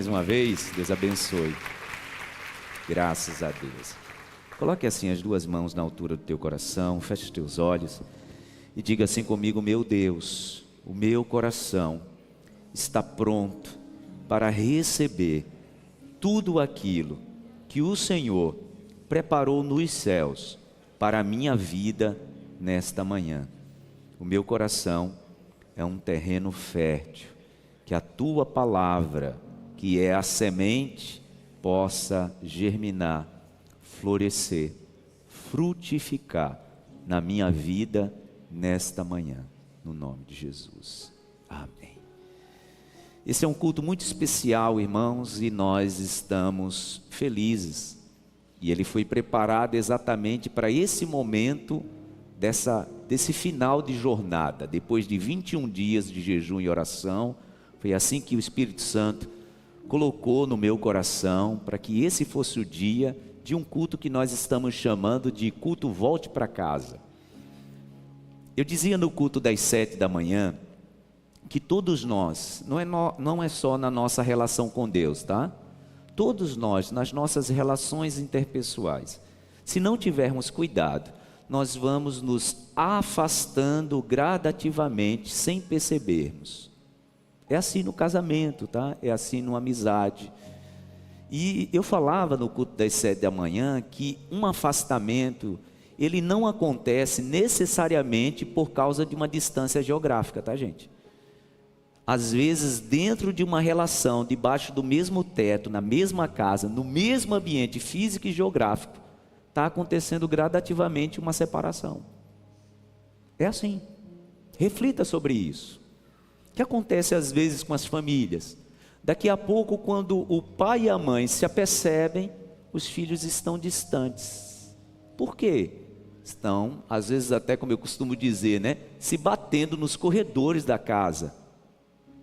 Mais uma vez, Deus abençoe. Graças a Deus. Coloque assim as duas mãos na altura do teu coração, feche os teus olhos e diga assim comigo: meu Deus, o meu coração está pronto para receber tudo aquilo que o Senhor preparou nos céus para a minha vida nesta manhã. O meu coração é um terreno fértil, que a tua palavra, que é a semente, possa germinar, florescer, frutificar na minha vida nesta manhã, no nome de Jesus. Amém. Esse é um culto muito especial, irmãos, e nós estamos felizes. E ele foi preparado exatamente para esse momento desse final de jornada, depois de 21 dias de jejum e oração. Foi assim que o Espírito Santo colocou no meu coração, para que esse fosse o dia de um culto que nós estamos chamando de culto Volte para Casa. Eu dizia no culto das 7 da manhã, que todos nós, não é só na nossa relação com Deus, tá? Todos nós, nas nossas relações interpessoais, se não tivermos cuidado, nós vamos nos afastando gradativamente, sem percebermos. É assim no casamento, tá? É assim numa amizade. E eu falava no culto das 7 da manhã que um afastamento, ele não acontece necessariamente por causa de uma distância geográfica, tá, gente? Às vezes, dentro de uma relação, debaixo do mesmo teto, na mesma casa, no mesmo ambiente físico e geográfico, está acontecendo gradativamente uma separação. É assim. Reflita sobre isso. O que acontece às vezes com as famílias? Daqui a pouco, quando o pai e a mãe se apercebem, os filhos estão distantes. Por quê? Estão, às vezes até como eu costumo dizer, né, se batendo nos corredores da casa.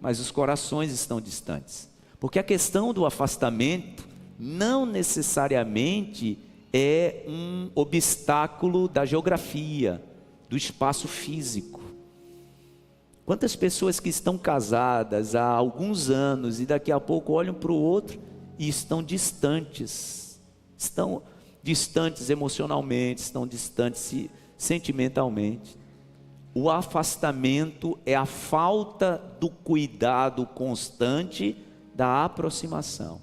Mas os corações estão distantes. Porque a questão do afastamento não necessariamente é um obstáculo da geografia, do espaço físico. Quantas pessoas que estão casadas há alguns anos e daqui a pouco olham para o outro e estão distantes emocionalmente, estão distantes sentimentalmente. O afastamento é a falta do cuidado constante da aproximação.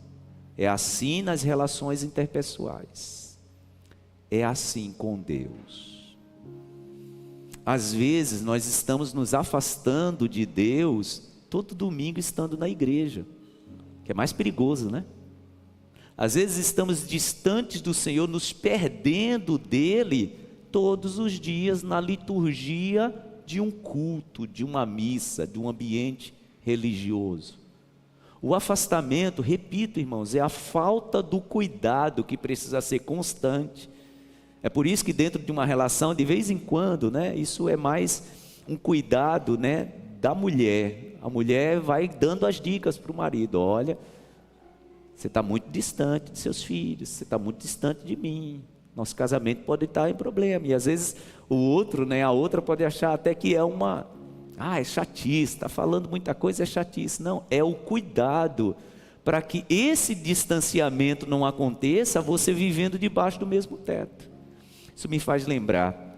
É assim nas relações interpessoais. É assim com Deus. Às vezes nós estamos nos afastando de Deus todo domingo estando na igreja, que é mais perigoso, né? Às vezes estamos distantes do Senhor, nos perdendo dele todos os dias na liturgia de um culto, de uma missa, de um ambiente religioso. O afastamento, repito, irmãos, é a falta do cuidado que precisa ser constante. É por isso que dentro de uma relação, de vez em quando, né, isso é mais um cuidado, né, da mulher. A mulher vai dando as dicas para o marido: olha, você está muito distante de seus filhos, você está muito distante de mim, nosso casamento pode estar em problema. E às vezes o outro, né, a outra pode achar até que é é chatice, está falando muita coisa, é chatice. Não, é o cuidado para que esse distanciamento não aconteça, você vivendo debaixo do mesmo teto. Isso me faz lembrar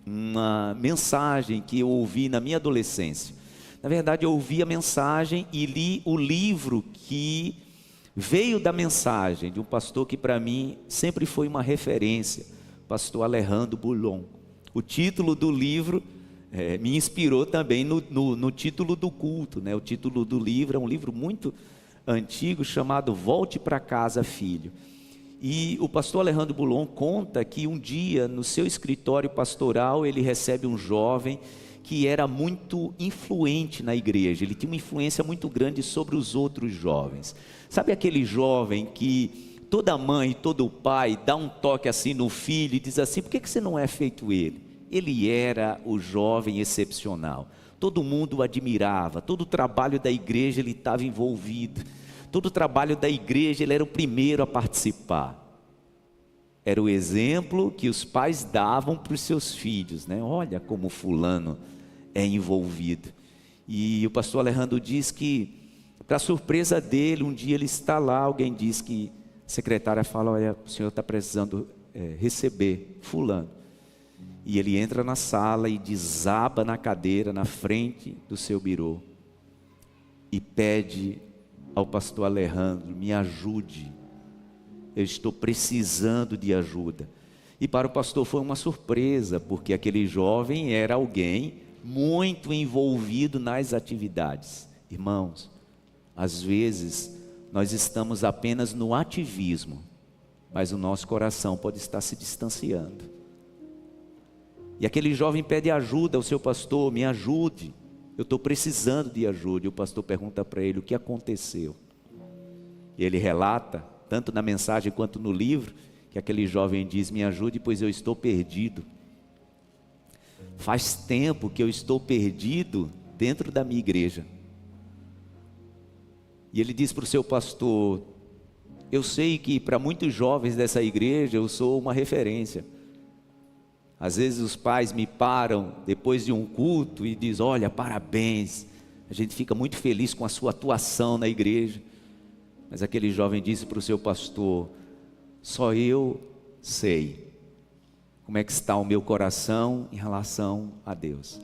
uma mensagem que eu ouvi na minha adolescência. Na verdade, eu ouvi a mensagem e li o livro que veio da mensagem de um pastor que para mim sempre foi uma referência, pastor Alejandro Bulhon. O título do livro me inspirou também no título do culto, né? O título do livro é um livro muito antigo chamado Volte para Casa, Filho. E o pastor Alejandro Bulhon conta que um dia no seu escritório pastoral ele recebe um jovem que era muito influente na igreja. Ele tinha uma influência muito grande sobre os outros jovens. Sabe aquele jovem que toda mãe, todo pai dá um toque assim no filho e diz assim: por que você não é feito ele? Ele era o jovem excepcional. Todo mundo o admirava, todo o trabalho da igreja ele estava envolvido. Todo o trabalho da igreja, ele era o primeiro a participar. Era o exemplo que os pais davam para os seus filhos, né? Olha como fulano é envolvido. E o pastor Alejandro diz que Para surpresa dele, um dia ele está lá, alguém diz que a secretária fala: olha, o senhor está precisando receber fulano. E ele entra na sala e desaba na cadeira, na frente do seu birô, e pede ao pastor Alejandro: me ajude, eu estou precisando de ajuda. E para o pastor foi uma surpresa, porque aquele jovem era alguém muito envolvido nas atividades. Irmãos, às vezes nós estamos apenas no ativismo, mas o nosso coração pode estar se distanciando. E aquele jovem pede ajuda ao seu pastor: me ajude, eu estou precisando de ajuda. E o pastor pergunta para ele o que aconteceu. E ele relata, tanto na mensagem quanto no livro, que aquele jovem diz: me ajude, pois eu estou perdido. Faz tempo que eu estou perdido dentro da minha igreja. E ele diz para o seu pastor: eu sei que para muitos jovens dessa igreja eu sou uma referência. Às vezes os pais me param depois de um culto e dizem: olha, parabéns, a gente fica muito feliz com a sua atuação na igreja. Mas aquele jovem disse para o seu pastor: só eu sei como é que está o meu coração em relação a Deus.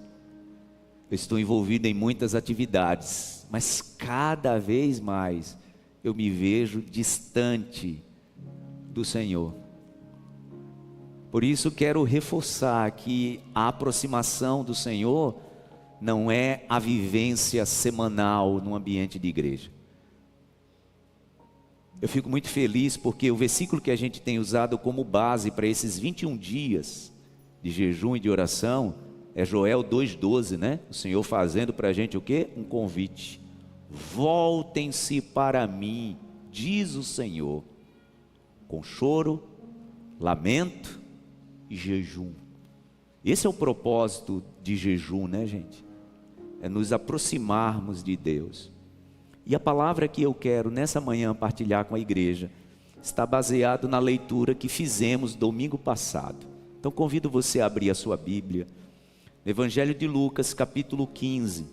Eu estou envolvido em muitas atividades, mas cada vez mais eu me vejo distante do Senhor. Por isso quero reforçar que a aproximação do Senhor não é a vivência semanal no ambiente de igreja. Eu fico muito feliz porque o versículo que a gente tem usado como base para esses 21 dias de jejum e de oração é Joel 2,12, né? O Senhor fazendo para a gente o quê? Um convite: voltem-se para mim, diz o Senhor, com choro, lamento e jejum. Esse é o propósito de jejum, né, gente? É nos aproximarmos de Deus. E a palavra que eu quero nessa manhã partilhar com a igreja está baseado na leitura que fizemos domingo passado. Então convido você a abrir a sua Bíblia, no Evangelho de Lucas, capítulo 15.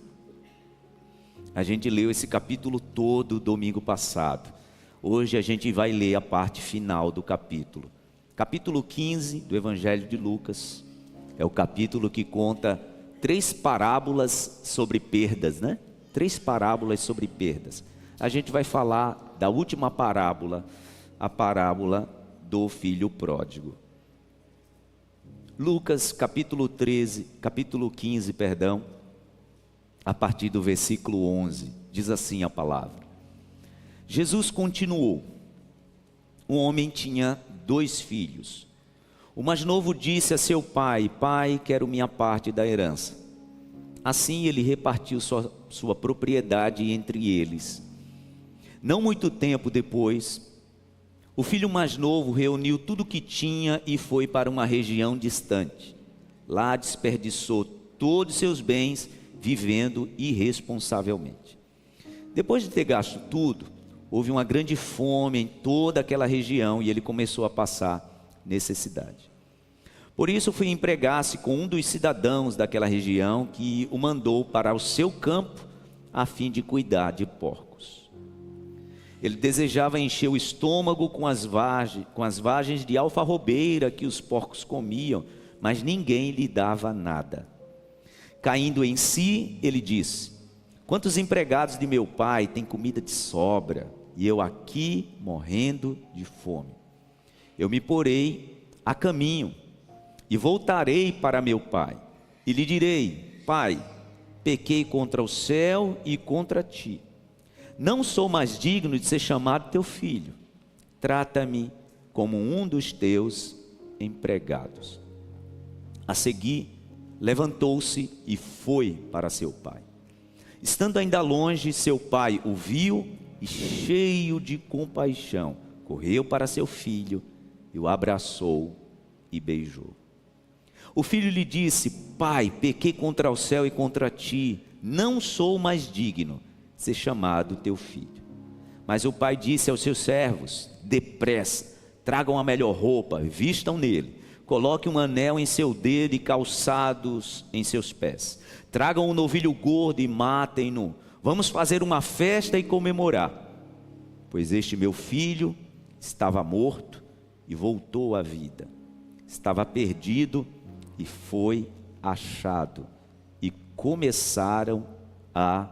A gente leu esse capítulo todo domingo passado. Hoje a gente vai ler a parte final do capítulo. Capítulo 15 do Evangelho de Lucas é o capítulo que conta 3 parábolas sobre perdas, né? 3 parábolas sobre perdas. A gente vai falar da última parábola, a parábola do filho pródigo. Lucas capítulo 15, a partir do versículo 11, diz assim a palavra: Jesus continuou: um homem tinha 2 filhos. O mais novo disse a seu pai: pai, quero minha parte da herança. Assim ele repartiu sua propriedade entre eles. Não muito tempo depois, o filho mais novo reuniu tudo o que tinha e foi para uma região distante. Lá desperdiçou todos seus bens, vivendo irresponsavelmente. Depois de ter gasto tudo, houve uma grande fome em toda aquela região e ele começou a passar necessidade. Por isso foi empregar-se com um dos cidadãos daquela região, que o mandou para o seu campo a fim de cuidar de porcos. Ele desejava encher o estômago com as vagens de alfarrobeira que os porcos comiam, mas ninguém lhe dava nada. Caindo em si, ele disse: quantos empregados de meu pai têm comida de sobra, e eu aqui morrendo de fome? Eu me porei a caminho e voltarei para meu pai, e lhe direi: pai, pequei contra o céu e contra ti. Não sou mais digno de ser chamado teu filho. Trata-me como um dos teus empregados. A seguir, levantou-se e foi para seu pai. Estando ainda longe, seu pai o viu e, cheio de compaixão, correu para seu filho e o abraçou e beijou. O filho lhe disse: pai, pequei contra o céu e contra ti, não sou mais digno de ser chamado teu filho. Mas o pai disse aos seus servos: depressa, tragam a melhor roupa, vistam nele, coloquem um anel em seu dedo e calçados em seus pés. Tragam um novilho gordo e matem-no. Vamos fazer uma festa e comemorar, pois este meu filho estava morto e voltou à vida. Estava perdido e foi achado. E começaram a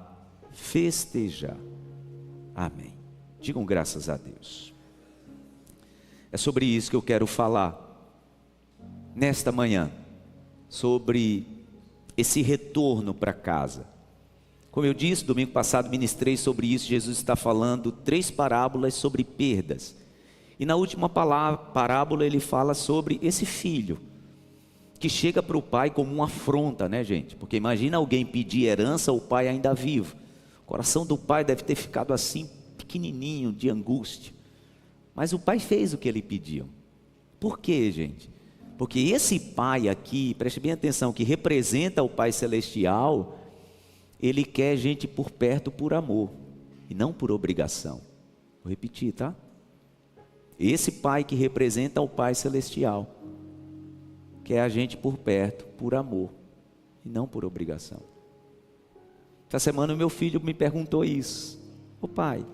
festejar. Amém. Digam graças a Deus. É sobre isso que eu quero falar nesta manhã, sobre esse retorno para casa. Como eu disse, domingo passado ministrei sobre isso. Jesus está falando 3 parábolas sobre perdas. E na última parábola ele fala sobre esse filho, que chega para o pai como uma afronta, né, gente? Porque imagina alguém pedir herança, o pai ainda vivo. O coração do pai deve ter ficado assim, pequenininho, de angústia. Mas o pai fez o que ele pediu. Por quê, gente? Porque esse pai aqui, preste bem atenção, que representa o Pai Celestial, ele quer gente por perto por amor e não por obrigação. Vou repetir, tá? Esse pai que representa o Pai Celestial quer a gente por perto por amor e não por obrigação. Essa semana o meu filho me perguntou isso. Ô pai,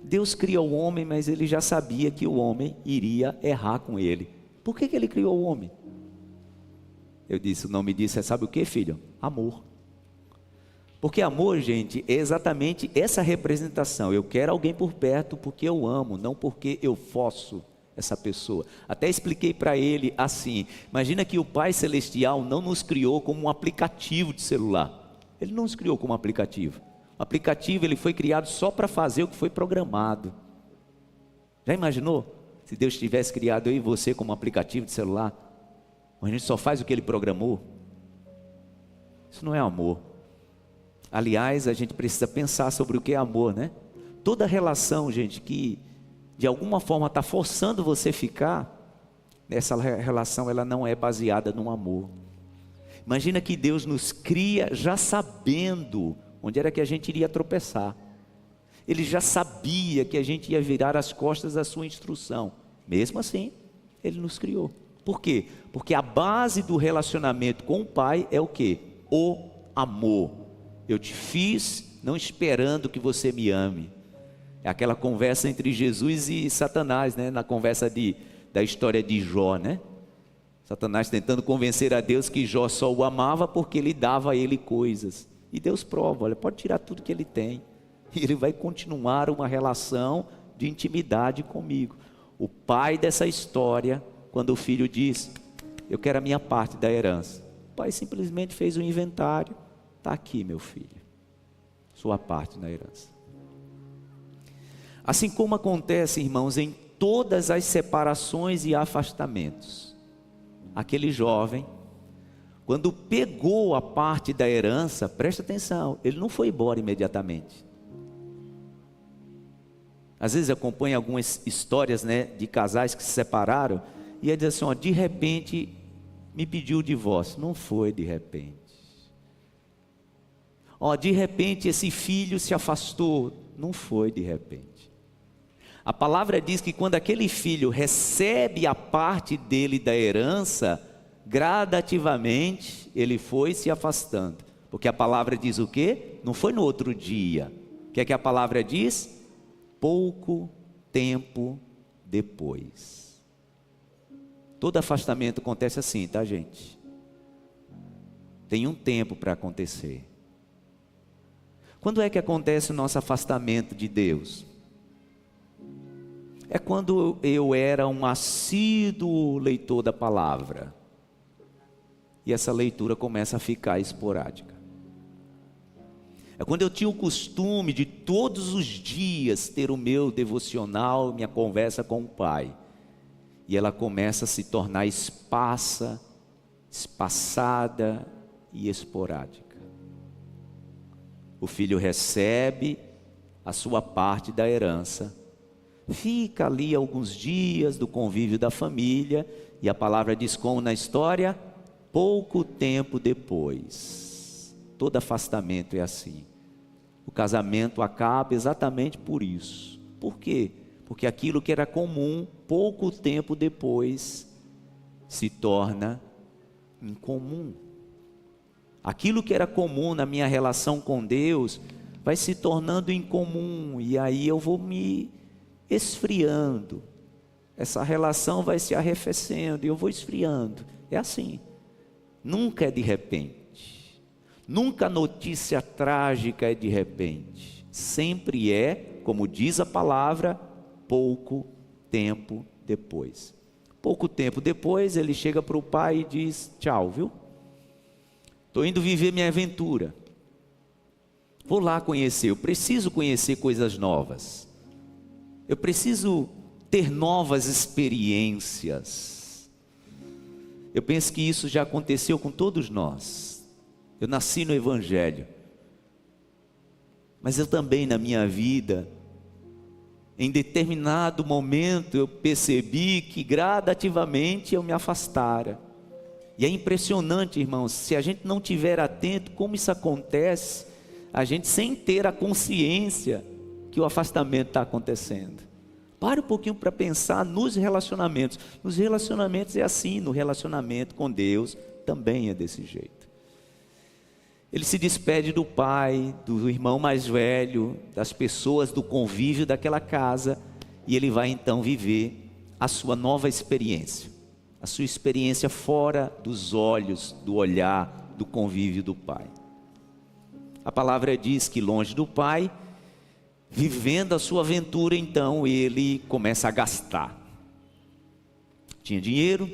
Deus criou o homem, mas ele já sabia que o homem iria errar com ele. Por que ele criou o homem? Eu disse, o nome disso é, sabe o que, filho? Amor. Porque amor, gente, é exatamente essa representação. Eu quero alguém por perto porque eu amo, não porque eu forço essa pessoa. Até expliquei para ele assim, imagina que o Pai Celestial não nos criou como um aplicativo de celular. Ele não nos criou como um aplicativo. O aplicativo ele foi criado só para fazer o que foi programado. Já imaginou? Se Deus tivesse criado eu e você como um aplicativo de celular, a gente só faz o que ele programou. Isso não é amor. Aliás, a gente precisa pensar sobre o que é amor, né? Toda relação, gente, que de alguma forma está forçando você a ficar, essa relação ela não é baseada no amor. Imagina que Deus nos cria já sabendo onde era que a gente iria tropeçar. Ele já sabia que a gente ia virar as costas à sua instrução. Mesmo assim, Ele nos criou. Por quê? Porque a base do relacionamento com o Pai é o quê? O amor. Eu te fiz não esperando que você me ame. É aquela conversa entre Jesus e Satanás, né? Na conversa da história de Jó, né? Satanás tentando convencer a Deus que Jó só o amava porque ele dava a ele coisas. E Deus prova, olha, pode tirar tudo que ele tem. E ele vai continuar uma relação de intimidade comigo. O pai dessa história, quando o filho diz, eu quero a minha parte da herança. O pai simplesmente fez um inventário. Está aqui, meu filho, sua parte na herança. Assim como acontece, irmãos, em todas as separações e afastamentos. Aquele jovem, quando pegou a parte da herança, presta atenção, ele não foi embora imediatamente. Às vezes acompanho algumas histórias, né, de casais que se separaram, e ele diz assim, ó, de repente me pediu o divórcio. Não foi de repente. Ó, de repente esse filho se afastou. Não foi de repente. A palavra diz que quando aquele filho recebe a parte dele da herança, gradativamente ele foi se afastando. Porque a palavra diz o quê? Não foi no outro dia. O que é que a palavra diz? Pouco tempo depois. Todo afastamento acontece assim, tá, gente? Tem um tempo para acontecer. Quando é que acontece o nosso afastamento de Deus? É quando eu era um assíduo leitor da palavra. E essa leitura começa a ficar esporádica. É quando eu tinha o costume de todos os dias ter o meu devocional, minha conversa com o Pai. E ela começa a se tornar espaçada e esporádica. O filho recebe a sua parte da herança, fica ali alguns dias do convívio da família, e a palavra diz como na história, pouco tempo depois. Todo afastamento é assim. O casamento acaba exatamente por isso. Por quê? Porque aquilo que era comum, pouco tempo depois, se torna incomum. Aquilo que era comum na minha relação com Deus, vai se tornando incomum, e aí eu vou me esfriando. Essa relação vai se arrefecendo e eu vou esfriando. É assim. Nunca é de repente. Nunca a notícia trágica é de repente. Sempre é, como diz a palavra, pouco tempo depois. Pouco tempo depois, ele chega para o pai e diz: tchau, viu? Estou indo viver minha aventura. Vou lá conhecer, eu preciso conhecer coisas novas. Eu preciso ter novas experiências. Eu penso que isso já aconteceu com todos nós. Eu nasci no Evangelho. Mas eu também, na minha vida, em determinado momento, eu percebi que gradativamente eu me afastara. E é impressionante, irmãos, se a gente não estiver atento, como isso acontece, a gente sem ter a consciência que o afastamento está acontecendo. Pare um pouquinho para pensar nos relacionamentos. Nos relacionamentos é assim, no relacionamento com Deus também é desse jeito. Ele se despede do pai, do irmão mais velho, das pessoas do convívio daquela casa, e ele vai então viver a sua nova experiência. A sua experiência fora dos olhos, do olhar, do convívio do pai. A palavra diz que longe do pai, vivendo a sua aventura, então ele começa a gastar. Tinha dinheiro,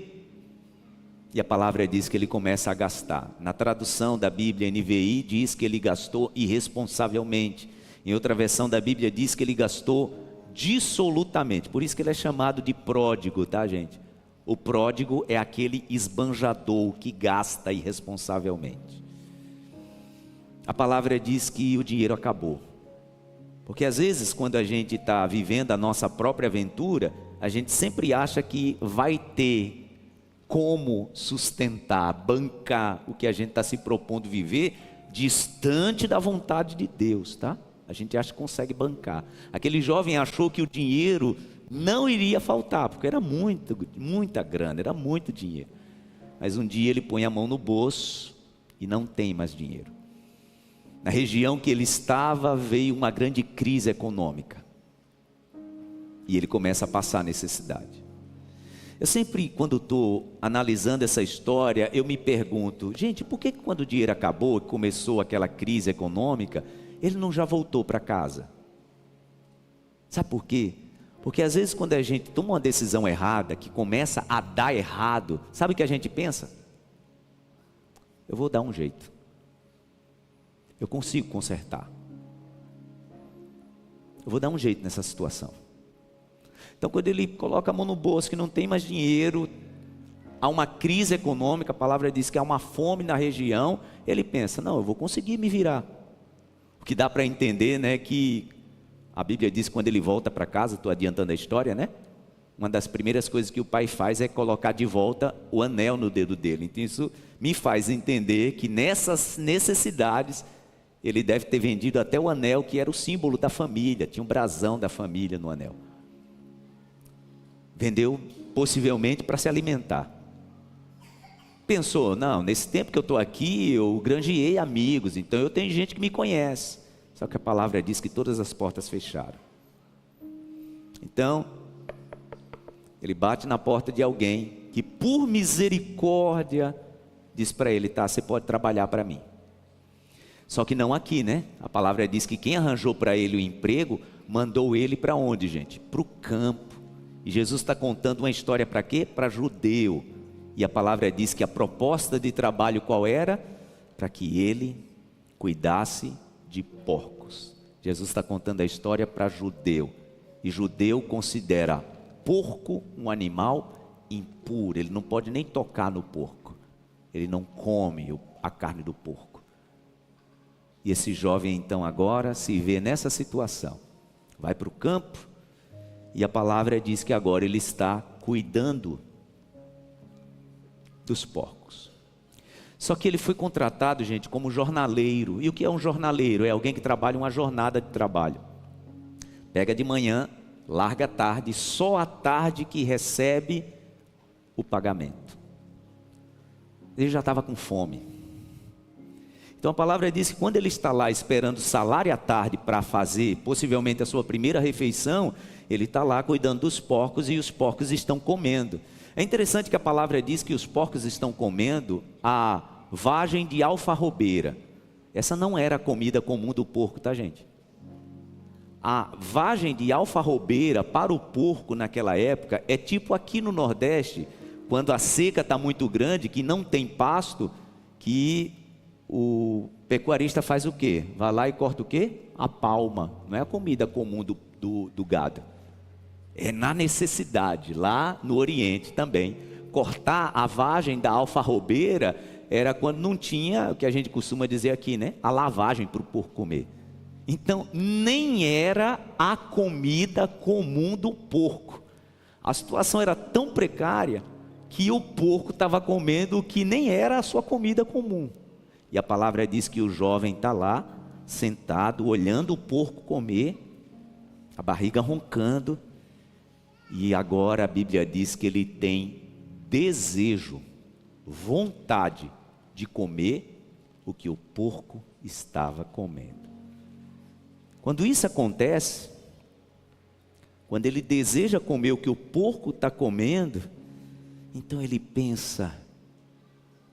e a palavra diz que ele começa a gastar. Na tradução da Bíblia NVI diz que ele gastou irresponsavelmente. Em outra versão da Bíblia diz que ele gastou dissolutamente. Por isso que ele é chamado de pródigo, tá, gente? O pródigo é aquele esbanjador que gasta irresponsavelmente. A palavra diz que o dinheiro acabou. Porque às vezes quando a gente está vivendo a nossa própria aventura, a gente sempre acha que vai ter como sustentar, bancar o que a gente está se propondo viver, distante da vontade de Deus, tá? A gente acha que consegue bancar. Aquele jovem achou que o dinheiro não iria faltar, porque era muita grana, era muito dinheiro. Mas um dia ele põe a mão no bolso e não tem mais dinheiro. Na região que ele estava, veio uma grande crise econômica. E ele começa a passar necessidade. Eu sempre, quando estou analisando essa história, eu me pergunto, gente, por que quando o dinheiro acabou, começou aquela crise econômica, ele não já voltou para casa? Sabe por quê? Porque às vezes quando a gente toma uma decisão errada, que começa a dar errado, sabe o que a gente pensa? Eu vou dar um jeito. Eu consigo consertar. Eu vou dar um jeito nessa situação. Então quando ele coloca a mão no bolso, que não tem mais dinheiro, há uma crise econômica, a palavra diz que há uma fome na região, ele pensa, não, eu vou conseguir me virar. O que dá para entender, né, que a Bíblia diz que quando ele volta para casa, estou adiantando a história, né? Uma das primeiras coisas que o pai faz é colocar de volta o anel no dedo dele. Então isso me faz entender que nessas necessidades, ele deve ter vendido até o anel que era o símbolo da família, tinha um brasão da família no anel. Vendeu possivelmente para se alimentar. Pensou, não, nesse tempo que eu estou aqui, eu granjeei amigos, então eu tenho gente que me conhece. Só que a palavra diz que todas as portas fecharam. Então, ele bate na porta de alguém que por misericórdia diz para ele, tá, você pode trabalhar para mim. Só que não aqui, né? A palavra diz que quem arranjou para ele o emprego, mandou ele para onde, gente? Para o campo. E Jesus está contando uma história para quê? Para judeu. E a palavra diz que a proposta de trabalho qual era? Para que ele cuidasse de porcos. Jesus está contando a história para judeu. E judeu considera porco um animal impuro. Ele não pode nem tocar no porco. Ele não come a carne do porco. E esse jovem então agora se vê nessa situação. Vai para o campo. E a palavra diz que agora ele está cuidando dos porcos. Só que ele foi contratado, gente, como jornaleiro. E o que é um jornaleiro? É alguém que trabalha uma jornada de trabalho. Pega de manhã, larga à tarde, só à tarde que recebe o pagamento. Ele já estava com fome. Então a palavra diz que quando ele está lá esperando salário à tarde para fazer, possivelmente a sua primeira refeição, ele está lá cuidando dos porcos e os porcos estão comendo. É interessante que a palavra diz que os porcos estão comendo a vagem de alfarrobeira. Essa não era a comida comum do porco, tá, gente? A vagem de alfarrobeira para o porco naquela época é tipo aqui no Nordeste, quando a seca está muito grande, que não tem pasto, que o pecuarista faz o quê? Vai lá e corta o quê? A palma. Não é a comida comum do gado. É na necessidade, lá no Oriente também. Cortar a vagem da alfarrobeira era quando não tinha, o que a gente costuma dizer aqui, né? A lavagem para o porco comer. Então, nem era a comida comum do porco. A situação era tão precária que o porco estava comendo o que nem era a sua comida comum. E a palavra diz que o jovem está lá, sentado, olhando o porco comer, a barriga roncando. E agora a Bíblia diz que ele tem desejo, vontade de comer o que o porco estava comendo. Quando isso acontece, quando ele deseja comer o que o porco está comendo, então ele pensa: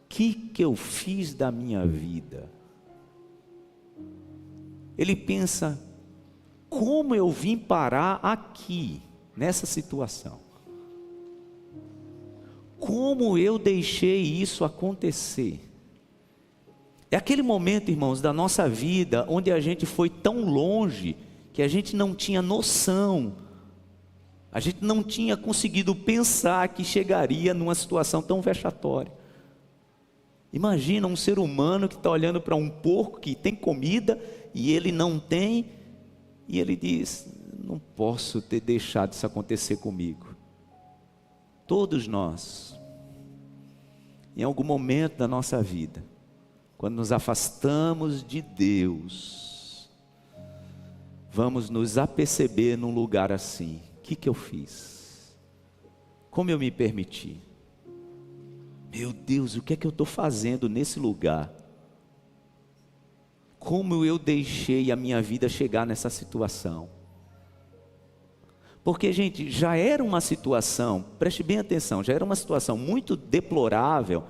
o que eu fiz da minha vida? Ele pensa: como eu vim parar aqui, nessa situação? Como eu deixei isso acontecer? É aquele momento, irmãos, da nossa vida onde a gente foi tão longe que a gente não tinha noção, a gente não tinha conseguido pensar que chegaria numa situação tão vexatória. Imagina um ser humano que está olhando para um porco que tem comida e ele não tem, e ele diz: não posso ter deixado isso acontecer comigo. Todos nós, em algum momento da nossa vida, quando nos afastamos de Deus, vamos nos aperceber num lugar assim: o que eu fiz? Como eu me permiti? Meu Deus, o que é que eu estou fazendo nesse lugar? Como eu deixei a minha vida chegar nessa situação? Porque, gente, já era uma situação, preste bem atenção, já era uma situação muito deplorável,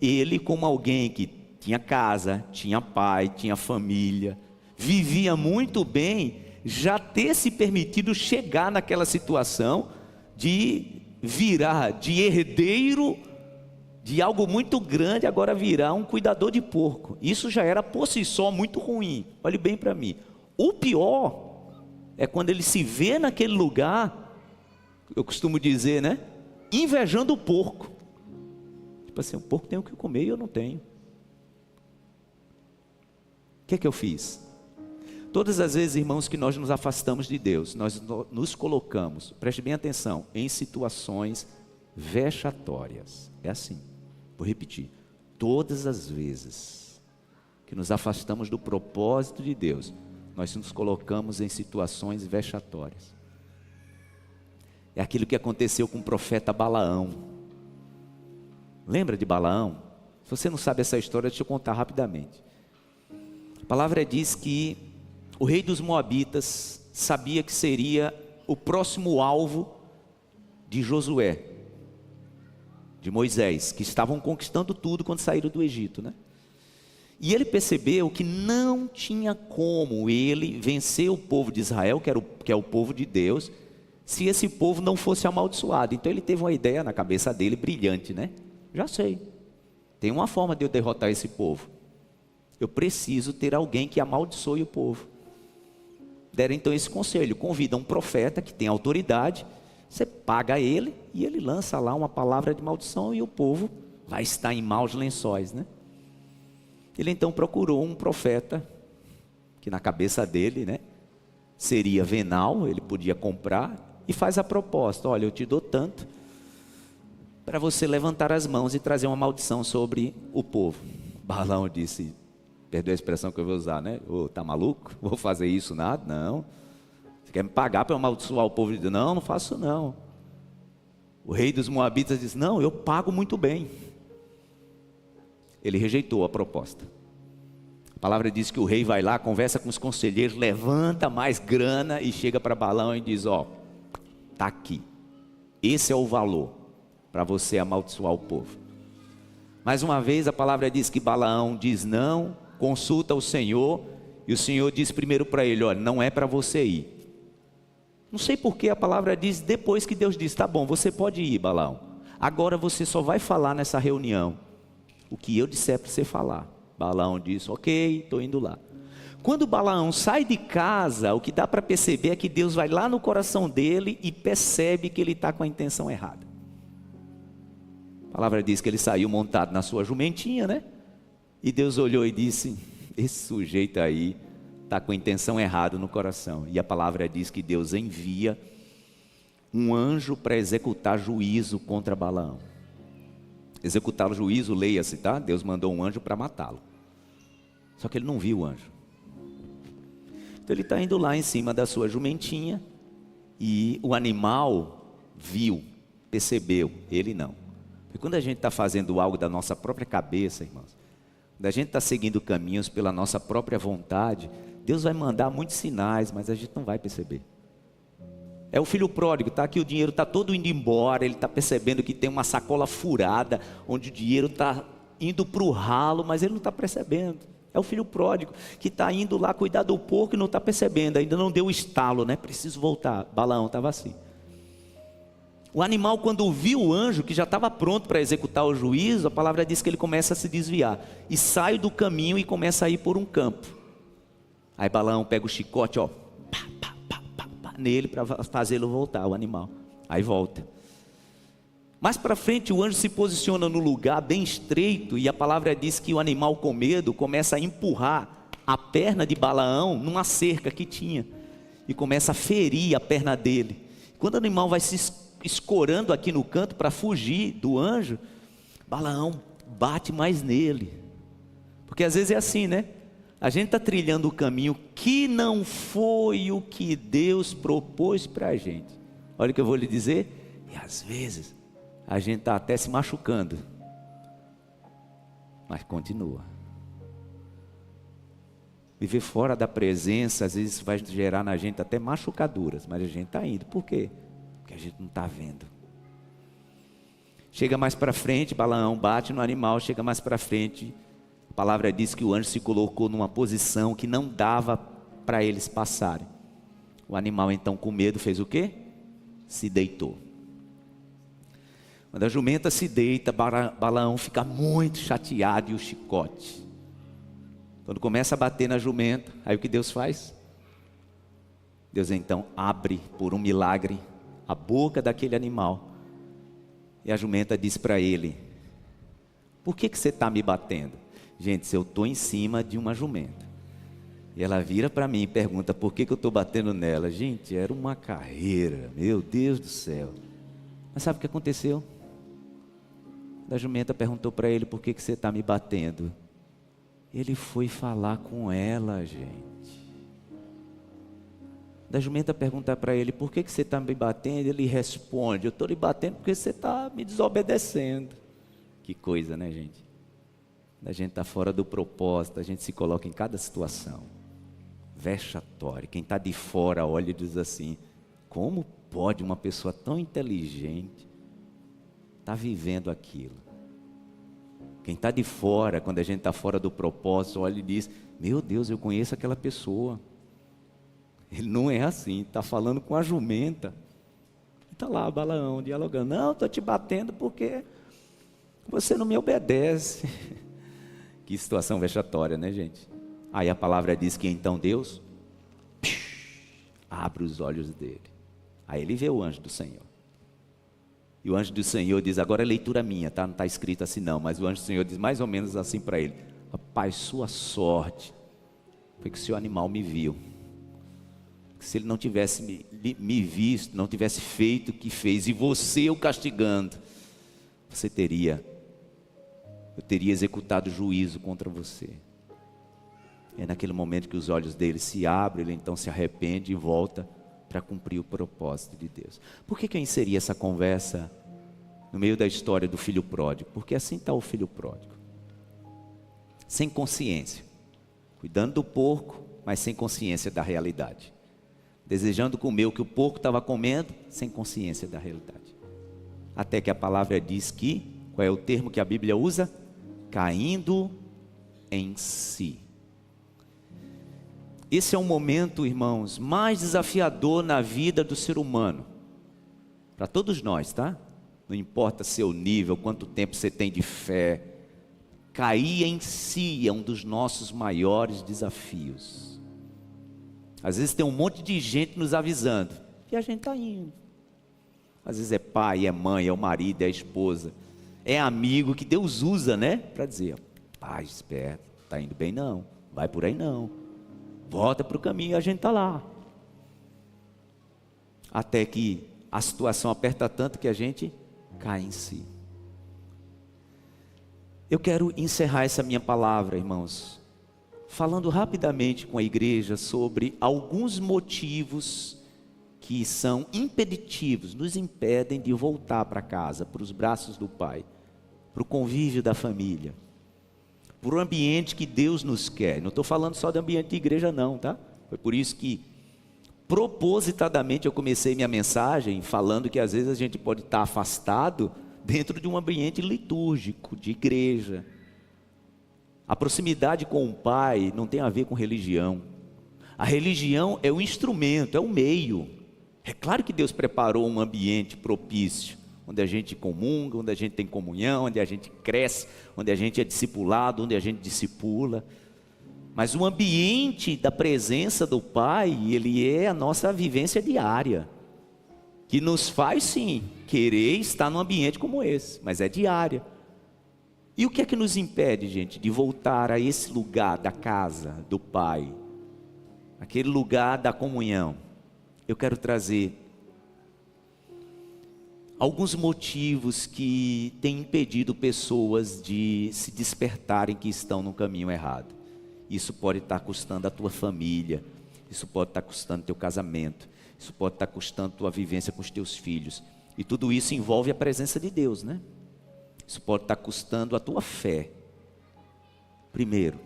ele como alguém que tinha casa, tinha pai, tinha família, vivia muito bem, já ter se permitido chegar naquela situação de virar de herdeiro de algo muito grande, agora virar um cuidador de porco. Isso já era por si só muito ruim. Olhe bem para mim. O pior é quando ele se vê naquele lugar, eu costumo dizer, né? Invejando o porco. Tipo assim, o porco tem o que comer e eu não tenho. O que é que eu fiz? Todas as vezes, irmãos, que nós nos afastamos de Deus, nós nos colocamos, preste bem atenção, em situações vexatórias. É assim, vou repetir. Todas as vezes que nos afastamos do propósito de Deus, nós nos colocamos em situações vexatórias. É aquilo que aconteceu com o profeta Balaão. Lembra de Balaão? Se você não sabe essa história, deixa eu contar rapidamente. A palavra diz que o rei dos Moabitas sabia que seria o próximo alvo de Josué, de Moisés, que estavam conquistando tudo quando saíram do Egito, né? E ele percebeu que não tinha como ele vencer o povo de Israel, que é o povo de Deus, se esse povo não fosse amaldiçoado. Então ele teve uma ideia na cabeça dele brilhante, né? Já sei, tem uma forma de eu derrotar esse povo. Eu preciso ter alguém que amaldiçoe o povo. Deram então esse conselho: convida um profeta que tem autoridade, você paga ele e ele lança lá uma palavra de maldição e o povo vai estar em maus lençóis, né? Ele então procurou um profeta, que na cabeça dele, né, seria venal, ele podia comprar, e faz a proposta: olha, eu te dou tanto, para você levantar as mãos e trazer uma maldição sobre o povo. Balaão disse, perdoa a expressão que eu vou usar, né? Ô, tá maluco? Vou fazer isso nada? Não. Você quer me pagar para eu amaldiçoar o povo de Deus? Não, não faço não. O rei dos Moabitas disse: não, eu pago muito bem. Ele rejeitou a proposta. A palavra diz que o rei vai lá, conversa com os conselheiros, levanta mais grana e chega para Balaão e diz: ó, tá aqui, esse é o valor para você amaldiçoar o povo. Mais uma vez a palavra diz que Balaão diz não, consulta o Senhor, e o Senhor diz primeiro para ele: olha, não é para você ir. Não sei porque a palavra diz depois que Deus diz: tá bom, você pode ir, Balaão, agora você só vai falar nessa reunião o que eu disser para você falar. Balaão diz: ok, estou indo lá. Quando Balaão sai de casa, o que dá para perceber é que Deus vai lá no coração dele e percebe que ele está com a intenção errada. A palavra diz que ele saiu montado na sua jumentinha, né? E Deus olhou e disse: esse sujeito aí está com a intenção errada no coração. E a palavra diz que Deus envia um anjo para executar juízo contra Balaão. Executar o juízo, leia-se, tá? Deus mandou um anjo para matá-lo. Só que ele não viu o anjo. Então ele está indo lá em cima da sua jumentinha, e o animal viu, percebeu, ele não. Porque quando a gente está fazendo algo da nossa própria cabeça, irmãos, quando a gente está seguindo caminhos pela nossa própria vontade, Deus vai mandar muitos sinais, mas a gente não vai perceber. É o filho pródigo, está aqui, o dinheiro está todo indo embora, ele está percebendo que tem uma sacola furada, onde o dinheiro está indo para o ralo, mas ele não está percebendo. É o filho pródigo, que está indo lá cuidar do porco e não está percebendo, ainda não deu o estalo, né? Preciso voltar. Balaão estava assim. O animal, quando viu o anjo, que já estava pronto para executar o juízo, a palavra diz que ele começa a se desviar, e sai do caminho e começa a ir por um campo. Aí Balaão pega o chicote, ó, pá, pá, pá, pá, pá, nele para fazê-lo voltar, o animal. Aí volta. Mais para frente o anjo se posiciona no lugar bem estreito, e a palavra diz que o animal com medo começa a empurrar a perna de Balaão numa cerca que tinha, e começa a ferir a perna dele. Quando o animal vai se escorando aqui no canto para fugir do anjo, Balaão bate mais nele. Porque às vezes é assim, né? A gente está trilhando o caminho que não foi o que Deus propôs para a gente. Olha o que eu vou lhe dizer, e às vezes a gente está até se machucando, mas continua. Viver fora da presença, às vezes vai gerar na gente até machucaduras, mas a gente está indo. Por quê? Porque a gente não está vendo. Chega mais para frente, Balaão bate no animal, chega mais para frente, a palavra diz que o anjo se colocou numa posição que não dava para eles passarem. O animal então, com medo, fez o quê? Se deitou. Quando a jumenta se deita, Balaão fica muito chateado, e o chicote. Quando começa a bater na jumenta, aí o que Deus faz? Deus então abre, por um milagre, a boca daquele animal. E a jumenta diz para ele: por que você está me batendo? Gente, se eu estou em cima de uma jumenta, e ela vira para mim e pergunta por que eu estou batendo nela. Gente, era uma carreira, meu Deus do céu. Mas sabe o que aconteceu? A jumenta perguntou para ele: por que você está me batendo? Ele foi falar com ela, gente. Da jumenta perguntar para ele: por que você está me batendo? Ele responde: eu estou lhe batendo porque você está me desobedecendo. Que coisa, né, gente? A gente está fora do propósito, a gente se coloca em cada situação vexatória. Quem está de fora olha e diz assim: como pode uma pessoa tão inteligente estar vivendo aquilo? Quem está de fora, quando a gente está fora do propósito, olha e diz: meu Deus, eu conheço aquela pessoa. Ele não é assim, está falando com a jumenta. Está lá Balaão dialogando: não, estou te batendo porque você não me obedece. Que situação vexatória, né, gente? Aí a palavra diz que então Deus abre os olhos dele. Aí ele vê o anjo do Senhor. E o anjo do Senhor diz, agora é leitura minha, tá? Não está escrito assim não, mas o anjo do Senhor diz mais ou menos assim para ele: rapaz, sua sorte foi que o seu animal me viu. Se ele não tivesse me visto, não tivesse feito o que fez, e você o castigando, eu teria executado juízo contra você. É naquele momento que os olhos dele se abrem, ele então se arrepende e volta para cumprir o propósito de Deus. Por que eu inseri essa conversa no meio da história do filho pródigo? Porque assim está o filho pródigo, sem consciência. cuidando do porco, mas sem consciência da realidade. Desejando comer o que o porco estava comendo, sem consciência da realidade. Até que a palavra diz que, qual é o termo que a Bíblia usa? Caindo em si. Esse é um momento, irmãos, mais desafiador na vida do ser humano. Para todos nós, tá? Não importa seu nível, quanto tempo você tem de fé. Cair em si é um dos nossos maiores desafios. Às vezes tem um monte de gente nos avisando, e a gente está indo. Às vezes é pai, é mãe, é o marido, é a esposa, é amigo que Deus usa, né? Para dizer, pai, esperto, está indo bem não, vai por aí não. Volta para o caminho e a gente está lá. Até que a situação aperta tanto que a gente cai em si. Eu quero encerrar essa minha palavra, irmãos, falando rapidamente com a igreja sobre alguns motivos que são impeditivos, nos impedem de voltar para casa, para os braços do Pai, para o convívio da família, para o ambiente que Deus nos quer. Não estou falando só do ambiente de igreja não, tá? Foi por isso que propositadamente eu comecei minha mensagem falando que às vezes a gente pode estar afastado dentro de um ambiente litúrgico, de igreja. A proximidade com o Pai não tem a ver com religião. A religião é o instrumento, é o meio. É claro que Deus preparou um ambiente propício, onde a gente comunga, onde a gente tem comunhão, onde a gente cresce, onde a gente é discipulado, onde a gente discipula. Mas o ambiente da presença do Pai, ele é a nossa vivência diária, que nos faz sim, querer estar num ambiente como esse, mas é diária. E o que é que nos impede, gente, de voltar a esse lugar da casa do Pai, aquele lugar da comunhão? Eu quero trazer alguns motivos que têm impedido pessoas de se despertarem que estão no caminho errado. Isso pode estar custando a tua família, isso pode estar custando teu casamento, isso pode estar custando tua vivência com os teus filhos. E tudo isso envolve a presença de Deus, né? Isso pode estar custando a tua fé. Primeiro,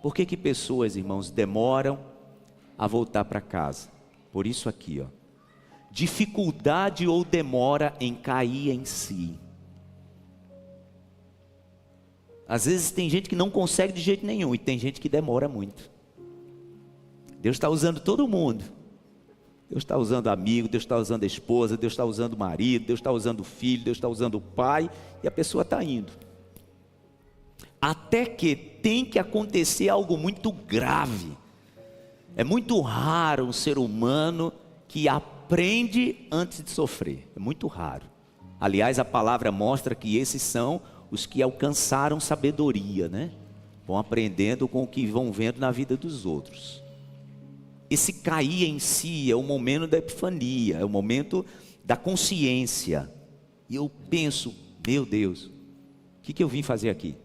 por que pessoas, irmãos, demoram a voltar para casa? Por isso aqui, ó. Dificuldade ou demora em cair em si. Às vezes tem gente que não consegue de jeito nenhum, e tem gente que demora muito. Deus está usando todo mundo. Deus está usando amigo, Deus está usando a esposa, Deus está usando o marido, Deus está usando o filho, Deus está usando o pai, e a pessoa está indo. Até que tem que acontecer algo muito grave. É muito raro um ser humano que aprende antes de sofrer. É muito raro. Aliás, a palavra mostra que esses são os que alcançaram sabedoria, né? Vão aprendendo com o que vão vendo na vida dos outros. Esse cair em si é o momento da epifania, é o momento da consciência. E eu penso, meu Deus, o que eu vim fazer aqui?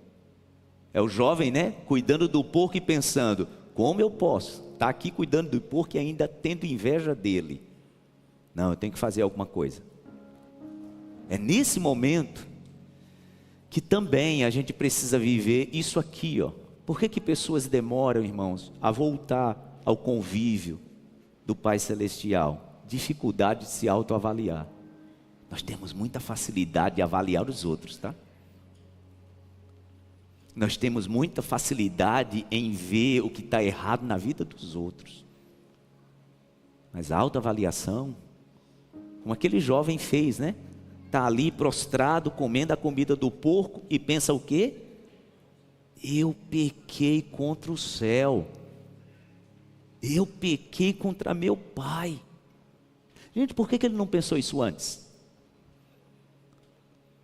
É o jovem, né? Cuidando do porco e pensando, como eu posso estar aqui cuidando do porco e ainda tendo inveja dele? Não, eu tenho que fazer alguma coisa. É nesse momento que também a gente precisa viver isso aqui, ó. Por que pessoas demoram, irmãos, a voltar ao convívio do Pai Celestial? Dificuldade de se autoavaliar. Nós temos muita facilidade de avaliar os outros, tá? Nós temos muita facilidade em ver o que está errado na vida dos outros. Mas a autoavaliação, como aquele jovem fez, né? Está ali prostrado, comendo a comida do porco e pensa o quê? Eu pequei contra o céu. Eu pequei contra meu pai. Gente, por que ele não pensou isso antes?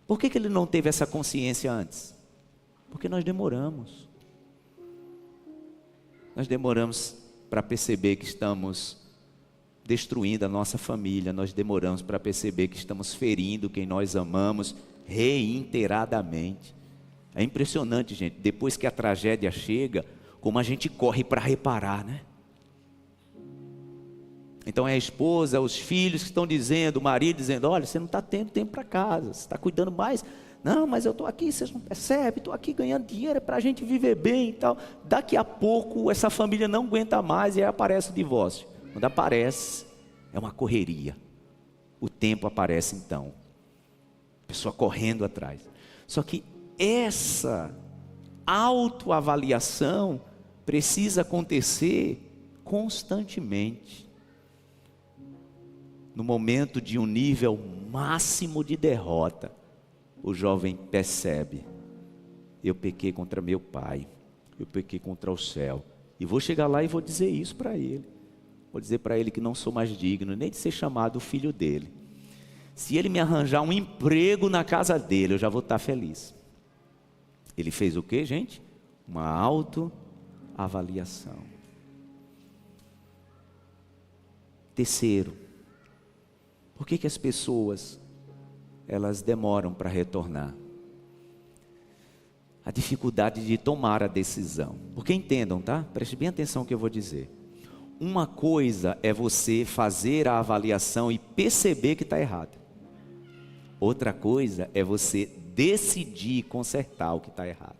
Por que ele não teve essa consciência antes? Porque nós demoramos. Nós demoramos para perceber que estamos destruindo a nossa família. Nós demoramos para perceber que estamos ferindo quem nós amamos reiteradamente. É impressionante, gente, depois que a tragédia chega, como a gente corre para reparar, né? Então é a esposa, os filhos que estão dizendo, o marido dizendo, olha, você não está tendo tempo para casa, você está cuidando mais Não, mas eu estou aqui, vocês não percebem, estou aqui ganhando dinheiro para a gente viver bem e tal. Daqui a pouco essa família não aguenta mais e aí aparece o divórcio. Quando aparece, é uma correria. O tempo aparece então. A pessoa correndo atrás. Só que essa autoavaliação precisa acontecer constantemente. No momento de um nível máximo de derrota, o jovem percebe: eu pequei contra meu pai, eu pequei contra o céu, e vou chegar lá e vou dizer isso para ele. Vou dizer para ele que não sou mais digno nem de ser chamado filho dele. Se ele me arranjar um emprego na casa dele, eu já vou estar feliz. Ele fez o quê, gente? Uma autoavaliação. Terceiro, por que as pessoas elas demoram para retornar? A dificuldade de tomar a decisão. Porque entendam, tá? Preste bem atenção no que eu vou dizer. Uma coisa é você fazer a avaliação e perceber que está errado. Outra coisa é você decidir consertar o que está errado.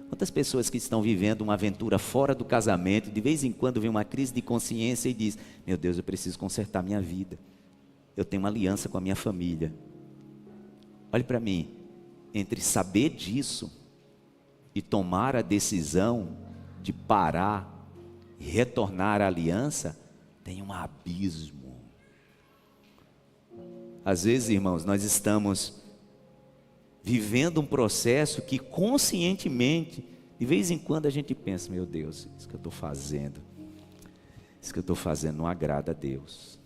Quantas pessoas que estão vivendo uma aventura fora do casamento, de vez em quando vem uma crise de consciência e diz: meu Deus, eu preciso consertar minha vida. Eu tenho uma aliança com a minha família. Olhe para mim, entre saber disso e tomar a decisão de parar e retornar à aliança, tem um abismo. Às vezes, irmãos, nós estamos vivendo um processo que conscientemente, de vez em quando a gente pensa: meu Deus, isso que eu estou fazendo não agrada a Deus.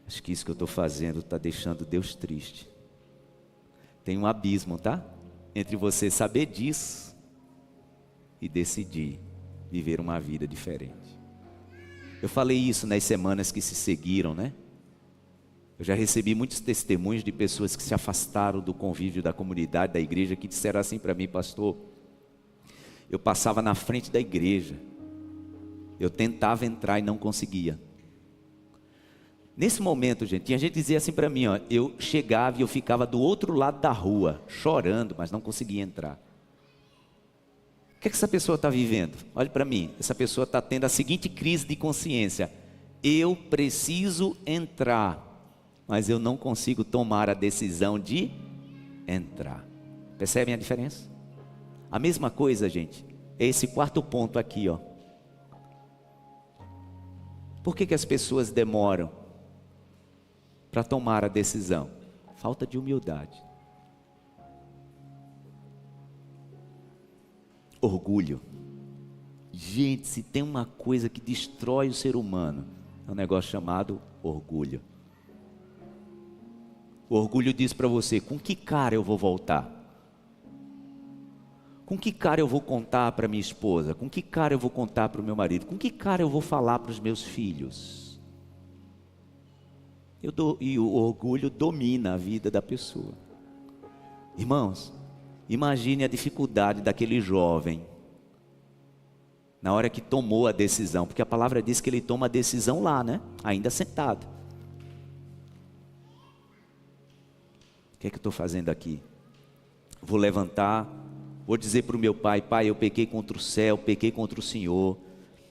Acho que isso que eu estou fazendo está deixando Deus triste. Tem um abismo, tá? Entre você saber disso e decidir viver uma vida diferente. Eu falei isso nas semanas que se seguiram, né? Eu já recebi muitos testemunhos de pessoas que se afastaram do convívio da comunidade, da igreja, que disseram assim para mim: pastor, eu passava na frente da igreja, eu tentava entrar e não conseguia. Nesse momento, gente, tinha gente que dizia assim para mim, ó, eu chegava e eu ficava do outro lado da rua, chorando, mas não conseguia entrar. O que essa pessoa está vivendo? Olhe para mim, essa pessoa está tendo a seguinte crise de consciência: eu preciso entrar, mas eu não consigo tomar a decisão de entrar. Percebem a diferença? A mesma coisa, gente, é esse quarto ponto aqui, ó. Por que as pessoas demoram para tomar a decisão? Falta de humildade. Orgulho. Gente, se tem uma coisa que destrói o ser humano, é um negócio chamado orgulho. O orgulho diz para você: com que cara eu vou voltar? Com que cara eu vou contar para minha esposa? Com que cara eu vou contar para o meu marido? Com que cara eu vou falar para os meus filhos? E o orgulho domina a vida da pessoa. Irmãos, imagine a dificuldade daquele jovem na hora que tomou a decisão, porque a palavra diz que ele toma a decisão lá, né? Ainda sentado. O que é que eu estou fazendo aqui? Vou levantar, vou dizer para o meu pai: pai, eu pequei contra o céu, pequei contra o Senhor,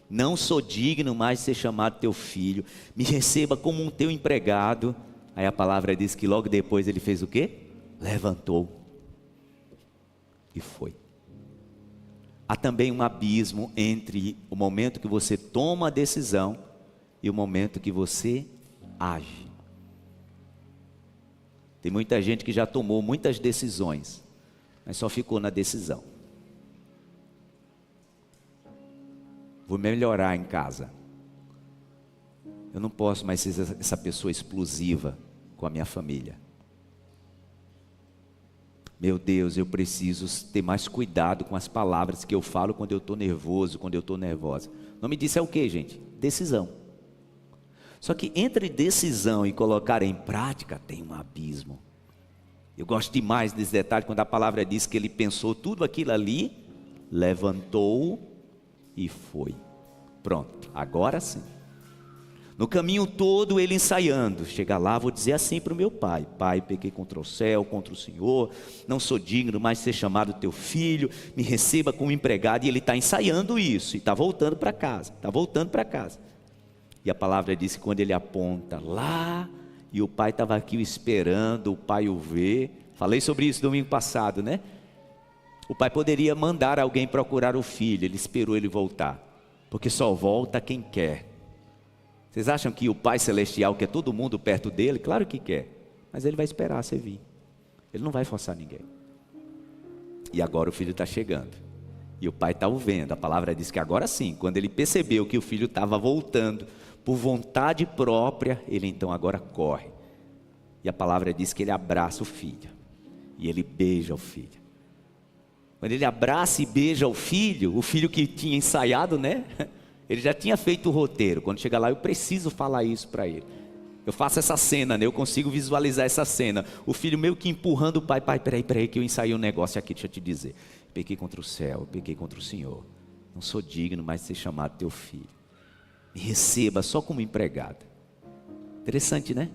não sou digno mais de ser chamado teu filho, me receba como um teu empregado. Aí a palavra diz que logo depois ele fez o quê? Levantou e foi. Há também um abismo entre o momento que você toma a decisão e o momento que você age. Tem muita gente que já tomou muitas decisões, mas só ficou na decisão. Vou melhorar em casa. Eu não posso mais ser essa pessoa explosiva com a minha família. Meu Deus, eu preciso ter mais cuidado com as palavras que eu falo quando eu estou nervoso, quando eu estou nervosa. O nome disso é o que, gente? Decisão. Só que entre decisão e colocar em prática tem um abismo. Eu gosto demais desse detalhe quando a palavra diz que ele pensou tudo aquilo ali, levantou e foi. Pronto, agora sim. No caminho todo ele ensaiando. Chega lá, vou dizer assim para o meu pai: Pai, pequei contra o céu, contra o Senhor, não sou digno mais de ser chamado teu filho, me receba como empregado. E ele está ensaiando isso, e está voltando para casa, E a palavra diz que quando ele aponta lá, e o pai estava aqui esperando, o pai o vê. Falei sobre isso domingo passado, né? O pai poderia mandar alguém procurar o filho, ele esperou ele voltar, porque só volta quem quer. Vocês acham que o Pai Celestial quer todo mundo perto dele? Claro que quer, mas ele vai esperar você vir. Ele não vai forçar ninguém. E agora o filho está chegando, e o pai está o vendo. A palavra diz que agora sim, quando ele percebeu que o filho estava voltando por vontade própria, ele então agora corre. E a palavra diz que ele abraça o filho, e ele beija o filho. Quando ele abraça e beija o filho que tinha ensaiado, né? Ele já tinha feito o roteiro. Quando chega lá, eu preciso falar isso para ele. Eu faço essa cena, né? Eu consigo visualizar essa cena. O filho meio que empurrando o pai: Pai, peraí, que eu ensaiei um negócio aqui, deixa eu te dizer. Pequei contra o céu, pequei contra o Senhor. Não sou digno mais de ser chamado teu filho. Me receba só como empregado. Interessante, né?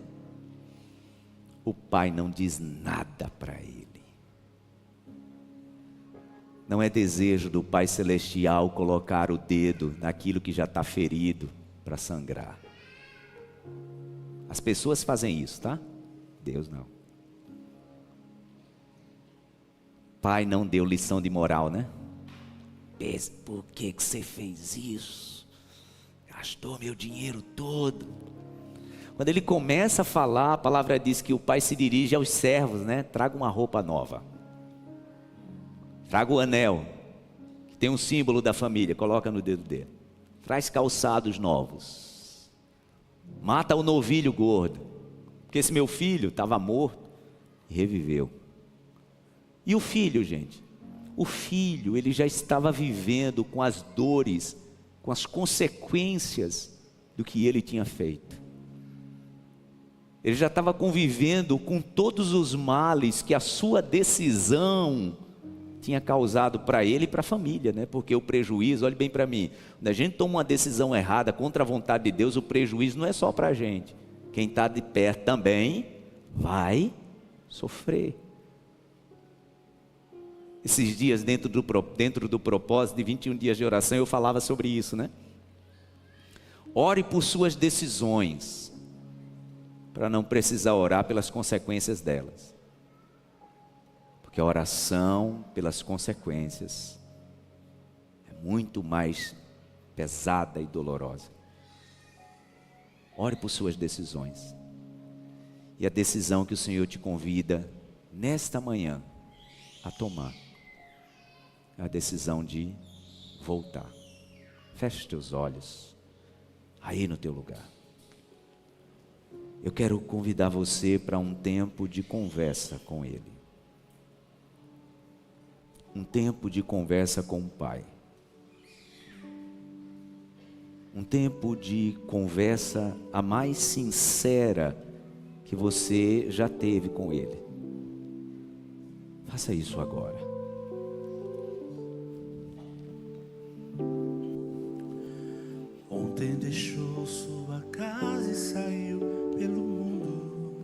O pai não diz nada para ele. Não é desejo do Pai Celestial colocar o dedo naquilo que já está ferido para sangrar. As pessoas fazem isso, tá? Deus não. Pai não deu lição de moral, né? Por que você fez isso? Gastou meu dinheiro todo. Quando ele começa a falar, a palavra diz que o pai se dirige aos servos, né? Traga uma roupa nova. Traga o anel, que tem um símbolo da família, coloca no dedo dele. Traz calçados novos. Mata o novilho gordo, porque esse meu filho estava morto e reviveu. E o filho, gente? O filho, ele já estava vivendo com as dores, com as consequências do que ele tinha feito. Ele já estava convivendo com todos os males que a sua decisão tinha causado para ele e para a família, né? Porque o prejuízo, olhe bem para mim, quando a gente toma uma decisão errada contra a vontade de Deus, o prejuízo não é só para a gente. Quem está de perto também vai sofrer. Esses dias, dentro do propósito de 21 dias de oração, eu falava sobre isso, né? Ore por suas decisões, para não precisar orar pelas consequências delas. Porque a oração pelas consequências é muito mais pesada e dolorosa. Ore por suas decisões. E a decisão que o Senhor te convida nesta manhã a tomar é a decisão de voltar. Feche teus olhos aí no teu lugar. Eu quero convidar você para um tempo de conversa com Ele. Um tempo de conversa com o Pai. Um tempo de conversa a mais sincera que você já teve com Ele. Faça isso agora. Ontem deixou sua casa e saiu pelo mundo.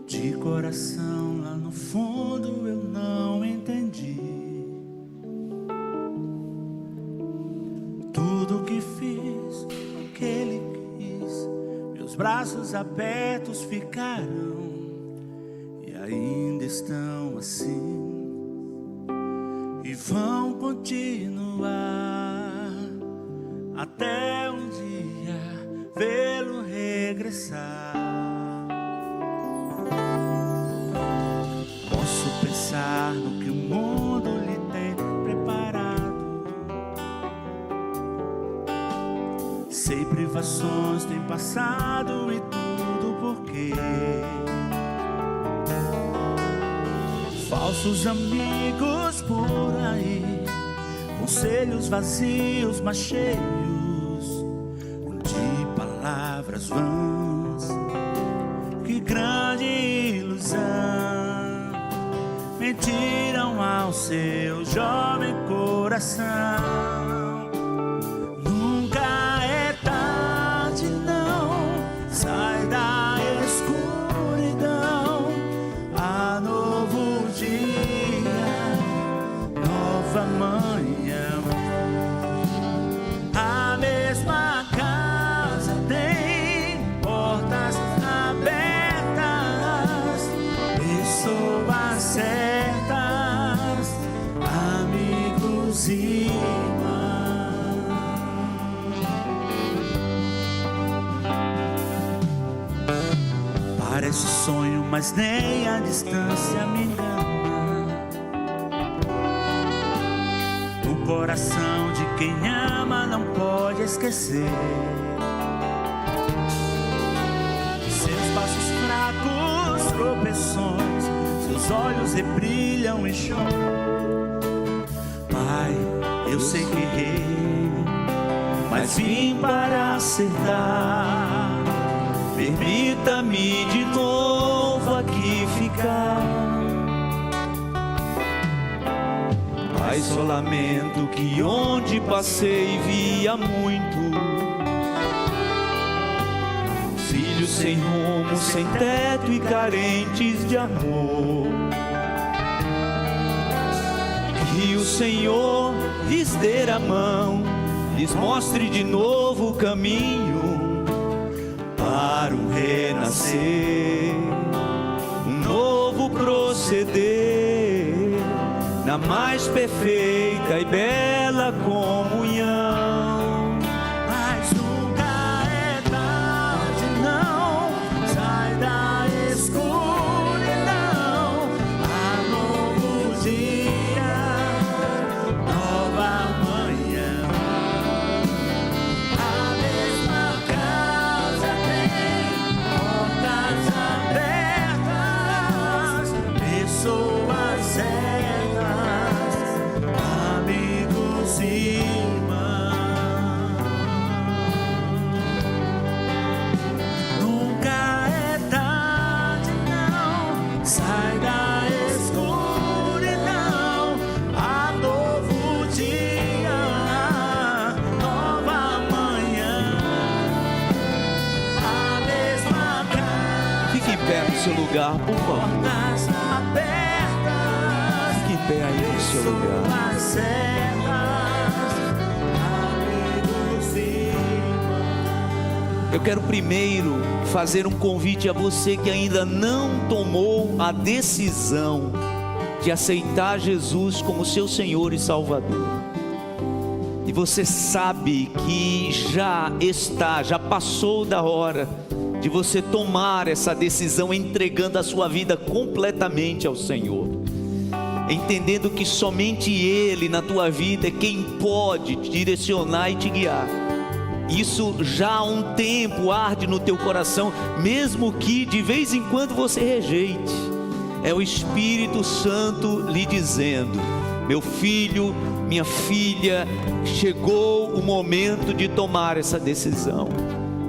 De coração lá no fundo eu não entendi. Tudo que fiz, o que Ele quis, meus braços abertos ficaram e ainda estão assim. E vão continuar até um dia vê-lo regressar. Posso pensar no que o mundo lhe tem preparado. Sei privações tem passado e tudo porque falsos amigos por aí, conselhos vazios, mas cheios de palavras vãs. Que grande ilusão, mentiram ao seu jovem coração. Nunca Pareço sonho, mas nem a distância me engana. O coração de quem ama não pode esquecer. Seus passos fracos, tropeções, seus olhos rebrilham e choram. Pai, eu sei que errei, mas vim para acertar. Permita-me de novo aqui ficar. Pai, só lamento que onde passei via muito filhos sem rumo, sem teto e carentes de amor. Que o Senhor lhes dê a mão, lhes mostre de novo o caminho para um renascer, um novo proceder, na mais perfeita e bela comunhão. Mas nunca é tarde, não, sai da escuridão. Há novo dia, nova manhã. A mesma casa tem portas abertas, pessoas certas, amigos e irmãos. Nunca é tarde, não, sai da escuridão. Há novo dia, nova manhã. A mesma casa, Fique em pé no seu lugar, por favor. portas abertas, Fique em pé aí no seu lugar. pessoas certas, amigos e irmãos. Eu quero primeiro fazer um convite a você que ainda não tomou a decisão de aceitar Jesus como seu Senhor e Salvador. E você sabe que já passou da hora de você tomar essa decisão, entregando a sua vida completamente ao Senhor, entendendo que somente Ele na tua vida é quem pode te direcionar e te guiar. Isso já há um tempo arde no teu coração, mesmo que de vez em quando você rejeite. É o Espírito Santo lhe dizendo: meu filho, minha filha, chegou o momento de tomar essa decisão.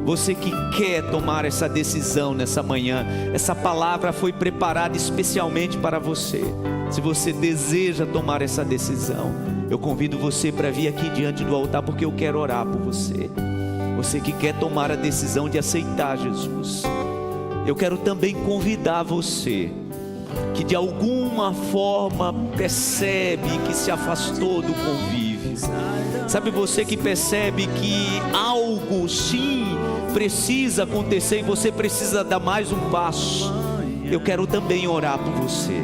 Você que quer tomar essa decisão nessa manhã, essa palavra foi preparada especialmente para você. Se você deseja tomar essa decisão, eu convido você para vir aqui diante do altar, porque eu quero orar por você. Você que quer tomar a decisão de aceitar Jesus. Eu quero também convidar você que de alguma forma percebe que se afastou do convívio. Sabe, você que percebe que algo sim precisa acontecer e você precisa dar mais um passo. Eu quero também orar por você.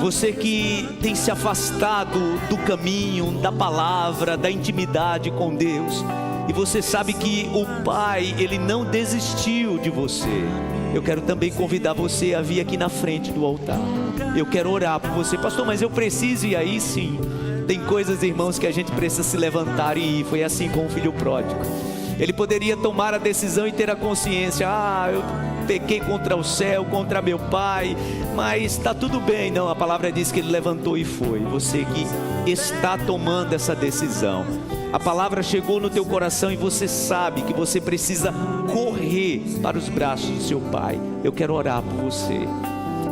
Você que tem se afastado do caminho, da palavra, da intimidade com Deus, e você sabe que o Pai, Ele não desistiu de você. Eu quero também convidar você a vir aqui na frente do altar. Eu quero orar por você. Pastor, mas eu preciso ir aí? Sim. Tem coisas, irmãos, que a gente precisa se levantar e ir. Foi assim com o filho pródigo. Ele poderia tomar a decisão e ter a consciência: eu pequei contra o céu, contra meu pai, mas está tudo bem. Não, a palavra diz que ele levantou e foi. Você que está tomando essa decisão, a palavra chegou no teu coração e você sabe que você precisa correr para os braços do seu pai. Eu quero orar por você,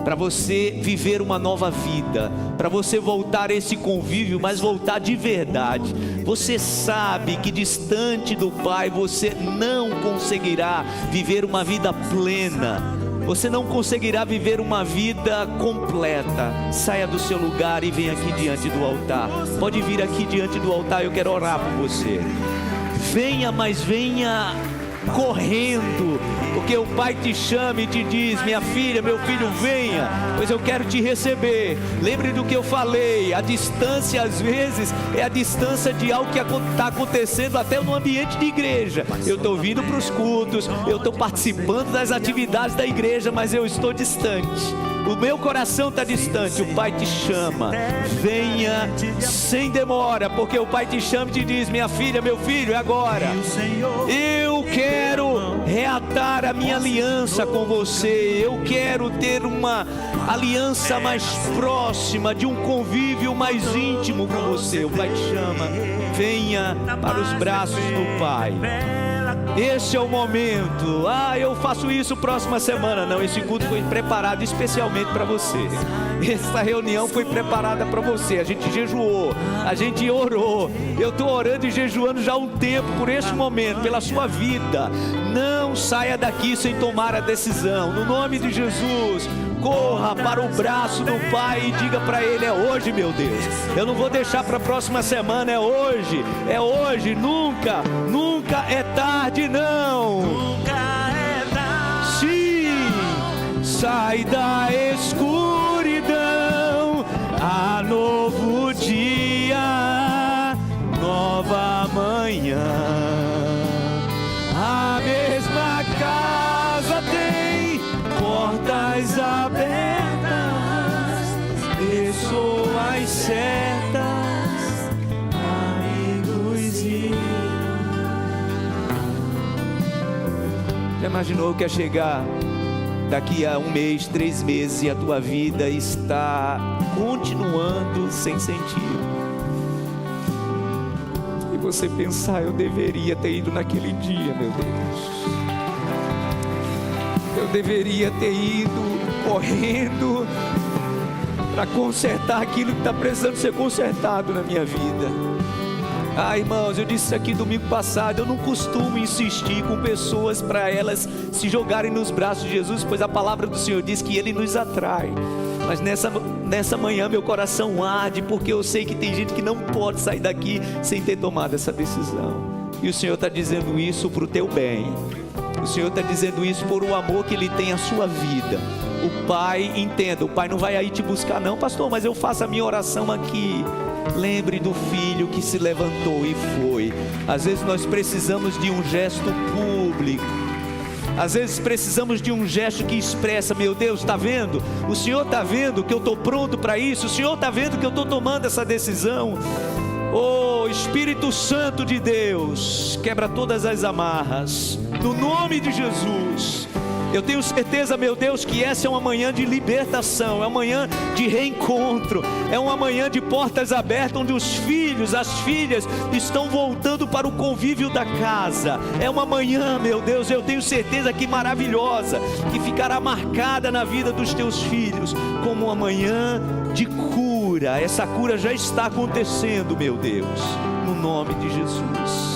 para você viver uma nova vida, para você voltar a esse convívio, mas voltar de verdade. Você sabe que distante do Pai você não conseguirá viver uma vida plena, você não conseguirá viver uma vida completa. Saia do seu lugar e venha aqui diante do altar. Pode vir aqui diante do altar, eu quero orar por você. Venha, mas venha correndo, porque o Pai te chama e te diz: minha filha, meu filho, venha, pois eu quero te receber. Lembre do que eu falei, a distância às vezes é a distância de algo que está acontecendo até no ambiente de igreja. Eu estou vindo para os cultos, eu estou participando das atividades da igreja, mas eu estou distante. O meu coração está distante. O Pai te chama, venha sem demora, porque o Pai te chama e te diz: minha filha, meu filho, é agora. Eu quero reatar a minha aliança com você. Eu quero ter uma aliança mais próxima, de um convívio mais íntimo com você. O Pai te chama, venha para os braços do Pai. Esse é o momento. Eu faço isso próxima semana. Não, esse culto foi preparado especialmente para você. Essa reunião foi preparada para você. A gente jejuou, a gente orou. Eu estou orando e jejuando já há um tempo por este momento, pela sua vida. Não saia daqui sem tomar a decisão. No nome de Jesus, corra para o braço do Pai e diga para Ele: é hoje, meu Deus. Eu não vou deixar para a próxima semana. É hoje, nunca é tarde, não. Nunca é tarde. Sim, sai da escuridão, há novo dia, nova manhã. A mesma casa tem portas abertas, pessoas certas, amigos e... Já imaginou que é chegar daqui a 1 mês, 3 meses e a tua vida está continuando sem sentido? E você pensar: eu deveria ter ido naquele dia, meu Deus. Eu deveria ter ido correndo para consertar aquilo que está precisando ser consertado na minha vida. Irmãos, eu disse aqui domingo passado, eu não costumo insistir com pessoas para elas se jogarem nos braços de Jesus, pois a palavra do Senhor diz que Ele nos atrai. Mas nessa manhã meu coração arde, porque eu sei que tem gente que não pode sair daqui sem ter tomado essa decisão. E o Senhor está dizendo isso para o teu bem. O Senhor está dizendo isso por o amor que Ele tem à sua vida. O Pai, entenda, o Pai não vai aí te buscar não, pastor, mas eu faço a minha oração aqui. Lembre do filho que se levantou e foi. Às vezes nós precisamos de um gesto público. Às vezes precisamos de um gesto que expressa: meu Deus, está vendo? O Senhor está vendo que eu estou pronto para isso. O Senhor está vendo que eu estou tomando essa decisão. Oh, Espírito Santo de Deus, quebra todas as amarras, no nome de Jesus. Eu tenho certeza, meu Deus, que essa é uma manhã de libertação, é uma manhã de reencontro, é uma manhã de portas abertas, onde os filhos, as filhas estão voltando para o convívio da casa. É uma manhã, meu Deus, eu tenho certeza que maravilhosa, que ficará marcada na vida dos teus filhos, como uma manhã de cura. Essa cura já está acontecendo, meu Deus, no nome de Jesus.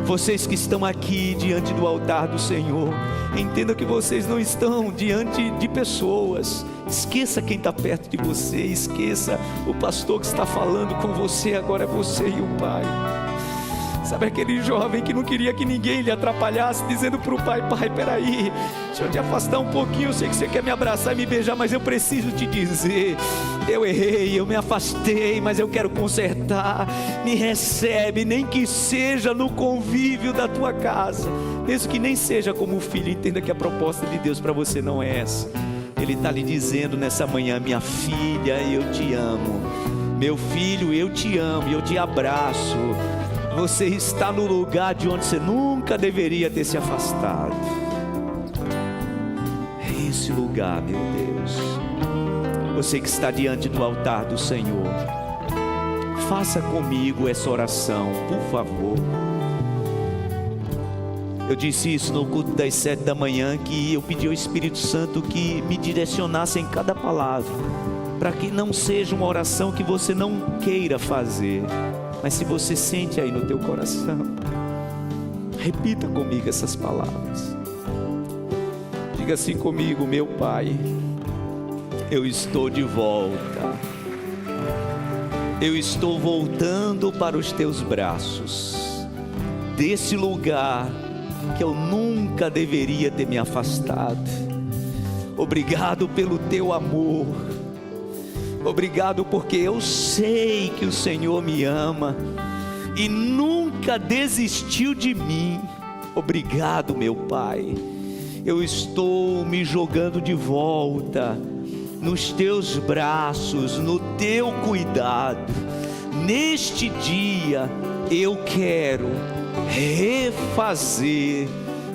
Vocês que estão aqui diante do altar do Senhor, entendam que vocês não estão diante de pessoas. Esqueça quem está perto de você, esqueça o pastor que está falando com você. Agora é você e o Pai. Sabe aquele jovem que não queria que ninguém lhe atrapalhasse, dizendo para o pai: pai, peraí, deixa eu te afastar um pouquinho, eu sei que você quer me abraçar e me beijar, mas eu preciso te dizer, eu errei, eu me afastei, mas eu quero consertar. Me recebe, nem que seja no convívio da tua casa, mesmo que nem seja como filho. Entenda que a proposta de Deus para você não é essa. Ele está lhe dizendo nessa manhã: minha filha, eu te amo. Meu filho, eu te amo e eu te abraço. Você está no lugar de onde você nunca deveria ter se afastado. É esse lugar, meu Deus. Você que está diante do altar do Senhor, faça comigo essa oração, por favor. Eu disse isso no culto das 7 da manhã, que eu pedi ao Espírito Santo que me direcionasse em cada palavra, para que não seja uma oração que você não queira fazer, mas se você sente aí no teu coração, repita comigo essas palavras. Diga assim comigo: meu Pai, eu estou de volta. Eu estou voltando para os teus braços. Desse lugar que eu nunca deveria ter me afastado. Obrigado pelo teu amor. Obrigado porque eu sei que o Senhor me ama e nunca desistiu de mim. Obrigado, meu Pai. Eu estou me jogando de volta nos teus braços, no teu cuidado. Neste dia eu quero refazer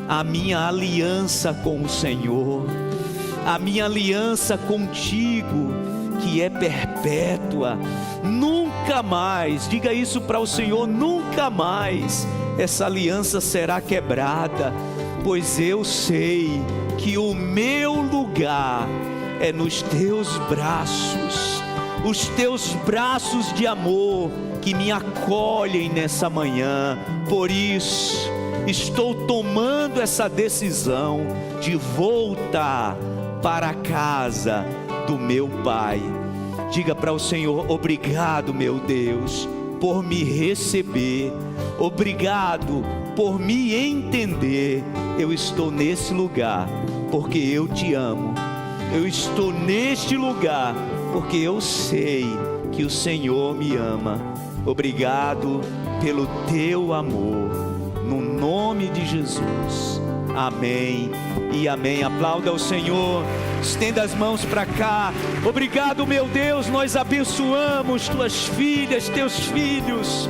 a minha aliança com o Senhor, a minha aliança contigo, que é perpétua. Nunca mais, diga isso para o Senhor, nunca mais essa aliança será quebrada, pois eu sei que o meu lugar é nos teus braços, os teus braços de amor que me acolhem nessa manhã. Por isso estou tomando essa decisão de voltar para a casa do meu Pai. Diga para o Senhor: obrigado, meu Deus, por me receber. Obrigado por me entender. Eu estou nesse lugar porque eu te amo. Eu estou neste lugar porque eu sei que o Senhor me ama. Obrigado pelo teu amor, no nome de Jesus. Amém e amém. Aplauda o Senhor, estenda as mãos para cá. Obrigado, meu Deus, nós abençoamos tuas filhas, teus filhos,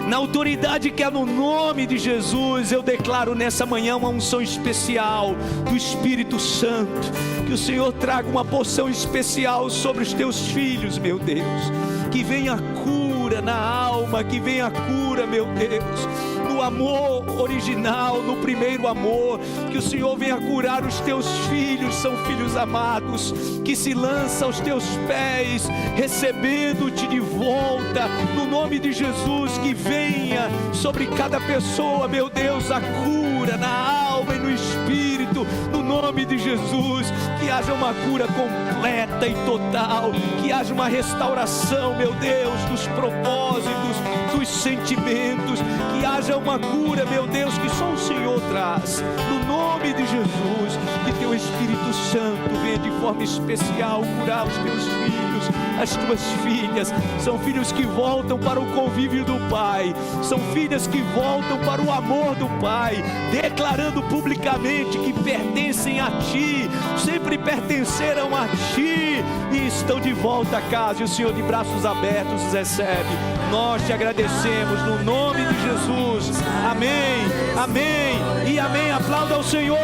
na autoridade que há no nome de Jesus. Eu declaro nessa manhã uma unção especial do Espírito Santo, que o Senhor traga uma porção especial sobre os teus filhos, meu Deus, que venha cura na alma, que venha cura, meu Deus, no amor original, no primeiro amor. Que o Senhor venha curar os teus filhos, são filhos amados, que se lançam aos teus pés, recebendo-te de volta, no nome de Jesus. Que venha sobre cada pessoa, meu Deus, a cura na alma e no espírito, no nome de Jesus. Que haja uma cura completa e total, que haja uma restauração, meu Deus, dos propósitos, dos sentimentos, que haja uma cura, meu Deus, que só o Senhor traz, no nome de Jesus. Que teu Espírito Santo venha de forma especial curar os teus filhos, as tuas filhas. São filhos que voltam para o convívio do Pai, são filhas que voltam para o amor do Pai, declarando publicamente que pertencem a Ti, sempre pertenceram a Ti e estão de volta a casa, e o Senhor de braços abertos os recebe. Nós te agradecemos no nome de Jesus. Amém, amém e amém. Aplauda ao Senhor.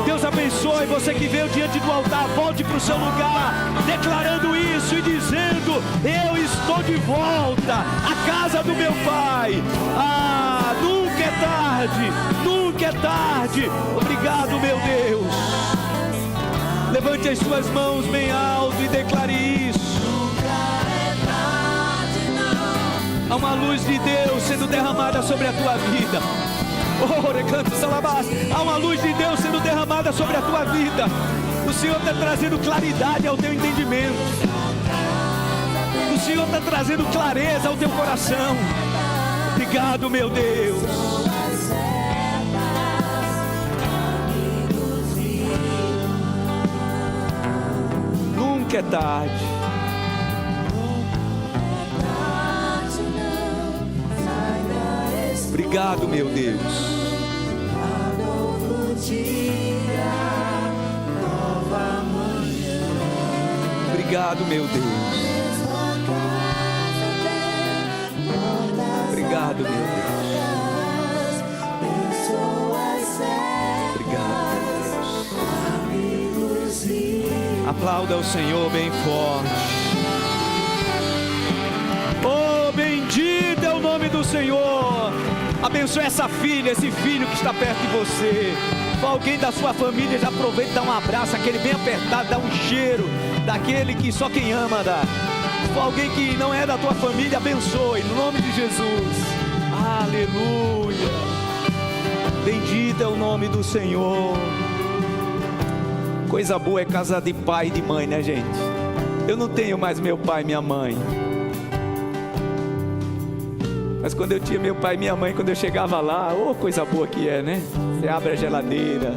Deus abençoe você que veio diante do altar. Volte para o seu lugar, declarando isso e dizendo: eu estou de volta à casa do meu Pai. Ah, nunca é tarde, nunca é tarde. Obrigado, meu Deus. Levante as suas mãos bem alto e declare isso. Há uma luz de Deus sendo derramada sobre a tua vida. Oh, recanto salabás. Há uma luz de Deus sendo derramada sobre a tua vida. O Senhor está trazendo claridade ao teu entendimento. O Senhor está trazendo clareza ao teu coração. Obrigado, meu Deus. Nunca é tarde. Obrigado, meu Deus. Obrigado, meu Deus. Obrigado, meu Deus. Obrigado, meu Deus. Aplauda o Senhor bem forte. Oh, bendito é o nome do Senhor. Abençoe essa filha, esse filho que está perto de você. Se for alguém da sua família, já aproveita e dá um abraço, aquele bem apertado, dá um cheiro, daquele que só quem ama dá. Se for alguém que não é da tua família, abençoe, no nome de Jesus. Aleluia. Bendito é o nome do Senhor. Coisa boa é casa de pai e de mãe, né, gente? Eu não tenho mais meu pai e minha mãe. Mas quando eu tinha meu pai e minha mãe, quando eu chegava lá, coisa boa que é, né? Você abre a geladeira,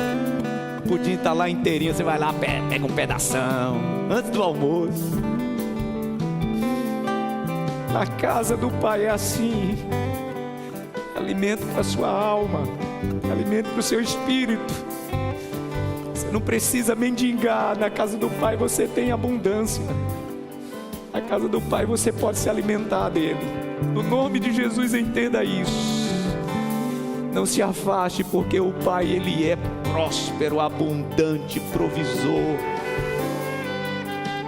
o pudim tá lá inteirinho, você vai lá, pega um pedação, antes do almoço. A casa do pai é assim, alimento para a sua alma, alimento para o seu espírito. Você não precisa mendigar, na casa do pai você tem abundância. Na casa do pai você pode se alimentar dele. No nome de Jesus, entenda isso. Não se afaste, porque o pai, ele é próspero, abundante, provisor.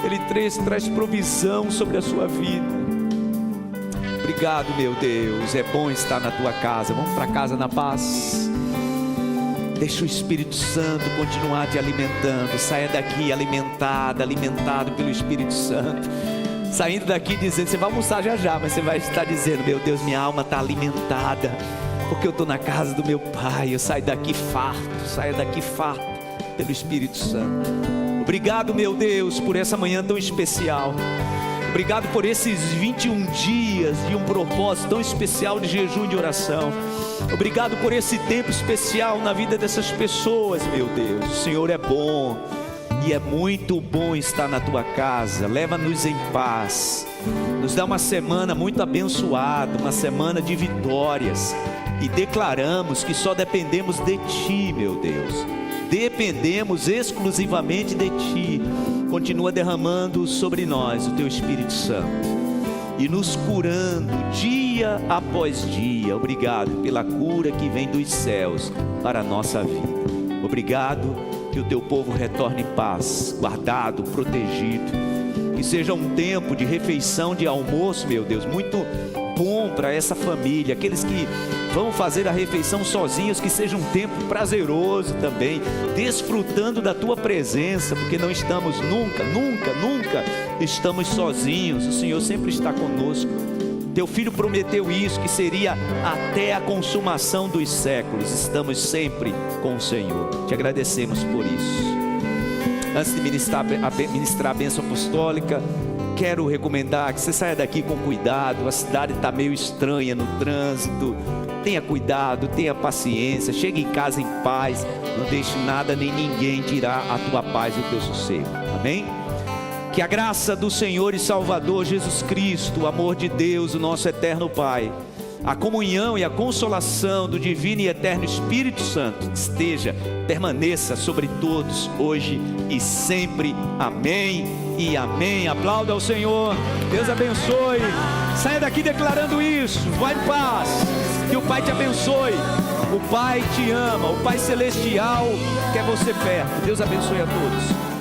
Ele traz provisão sobre a sua vida. Obrigado, meu Deus, é bom estar na tua casa. Vamos para casa na paz. Deixa o Espírito Santo continuar te alimentando. Saia daqui alimentado pelo Espírito Santo. Saindo daqui dizendo, você vai almoçar já, mas você vai estar dizendo, meu Deus, minha alma está alimentada, porque eu estou na casa do meu pai. Eu saio daqui farto pelo Espírito Santo. Obrigado, meu Deus, por essa manhã tão especial. Obrigado por esses 21 dias de um propósito tão especial de jejum e de oração. Obrigado por esse tempo especial na vida dessas pessoas, meu Deus. O Senhor é bom e é muito bom estar na tua casa. Leva-nos em paz. Nos dá uma semana muito abençoada, uma semana de vitórias. E declaramos que só dependemos de Ti, meu Deus. Dependemos exclusivamente de Ti. Continua derramando sobre nós o Teu Espírito Santo e nos curando dia após dia. Obrigado pela cura que vem dos céus para a nossa vida. Obrigado que o Teu povo retorne em paz, guardado, protegido. Que seja um tempo de refeição, de almoço, meu Deus, muito bom para essa família. Aqueles que vão fazer a refeição sozinhos, que seja um tempo prazeroso também, desfrutando da Tua presença, porque não estamos nunca estamos sozinhos. O Senhor sempre está conosco. Teu Filho prometeu isso, que seria até a consumação dos séculos. Estamos sempre com o Senhor. Te agradecemos por isso. Antes de ministrar a bênção apostólica, quero recomendar que você saia daqui com cuidado. A cidade está meio estranha no trânsito. Tenha cuidado, tenha paciência. Chegue em casa em paz. Não deixe nada nem ninguém tirar a tua paz e o teu sossego. Amém? Que a graça do Senhor e Salvador Jesus Cristo, o amor de Deus, o nosso eterno Pai, a comunhão e a consolação do divino e eterno Espírito Santo permaneça sobre todos, hoje e sempre. Amém e amém. Aplauda ao Senhor. Deus abençoe. Saia daqui declarando isso. Vai em paz. Que o Pai te abençoe. O Pai te ama. O Pai Celestial quer você perto. Deus abençoe a todos.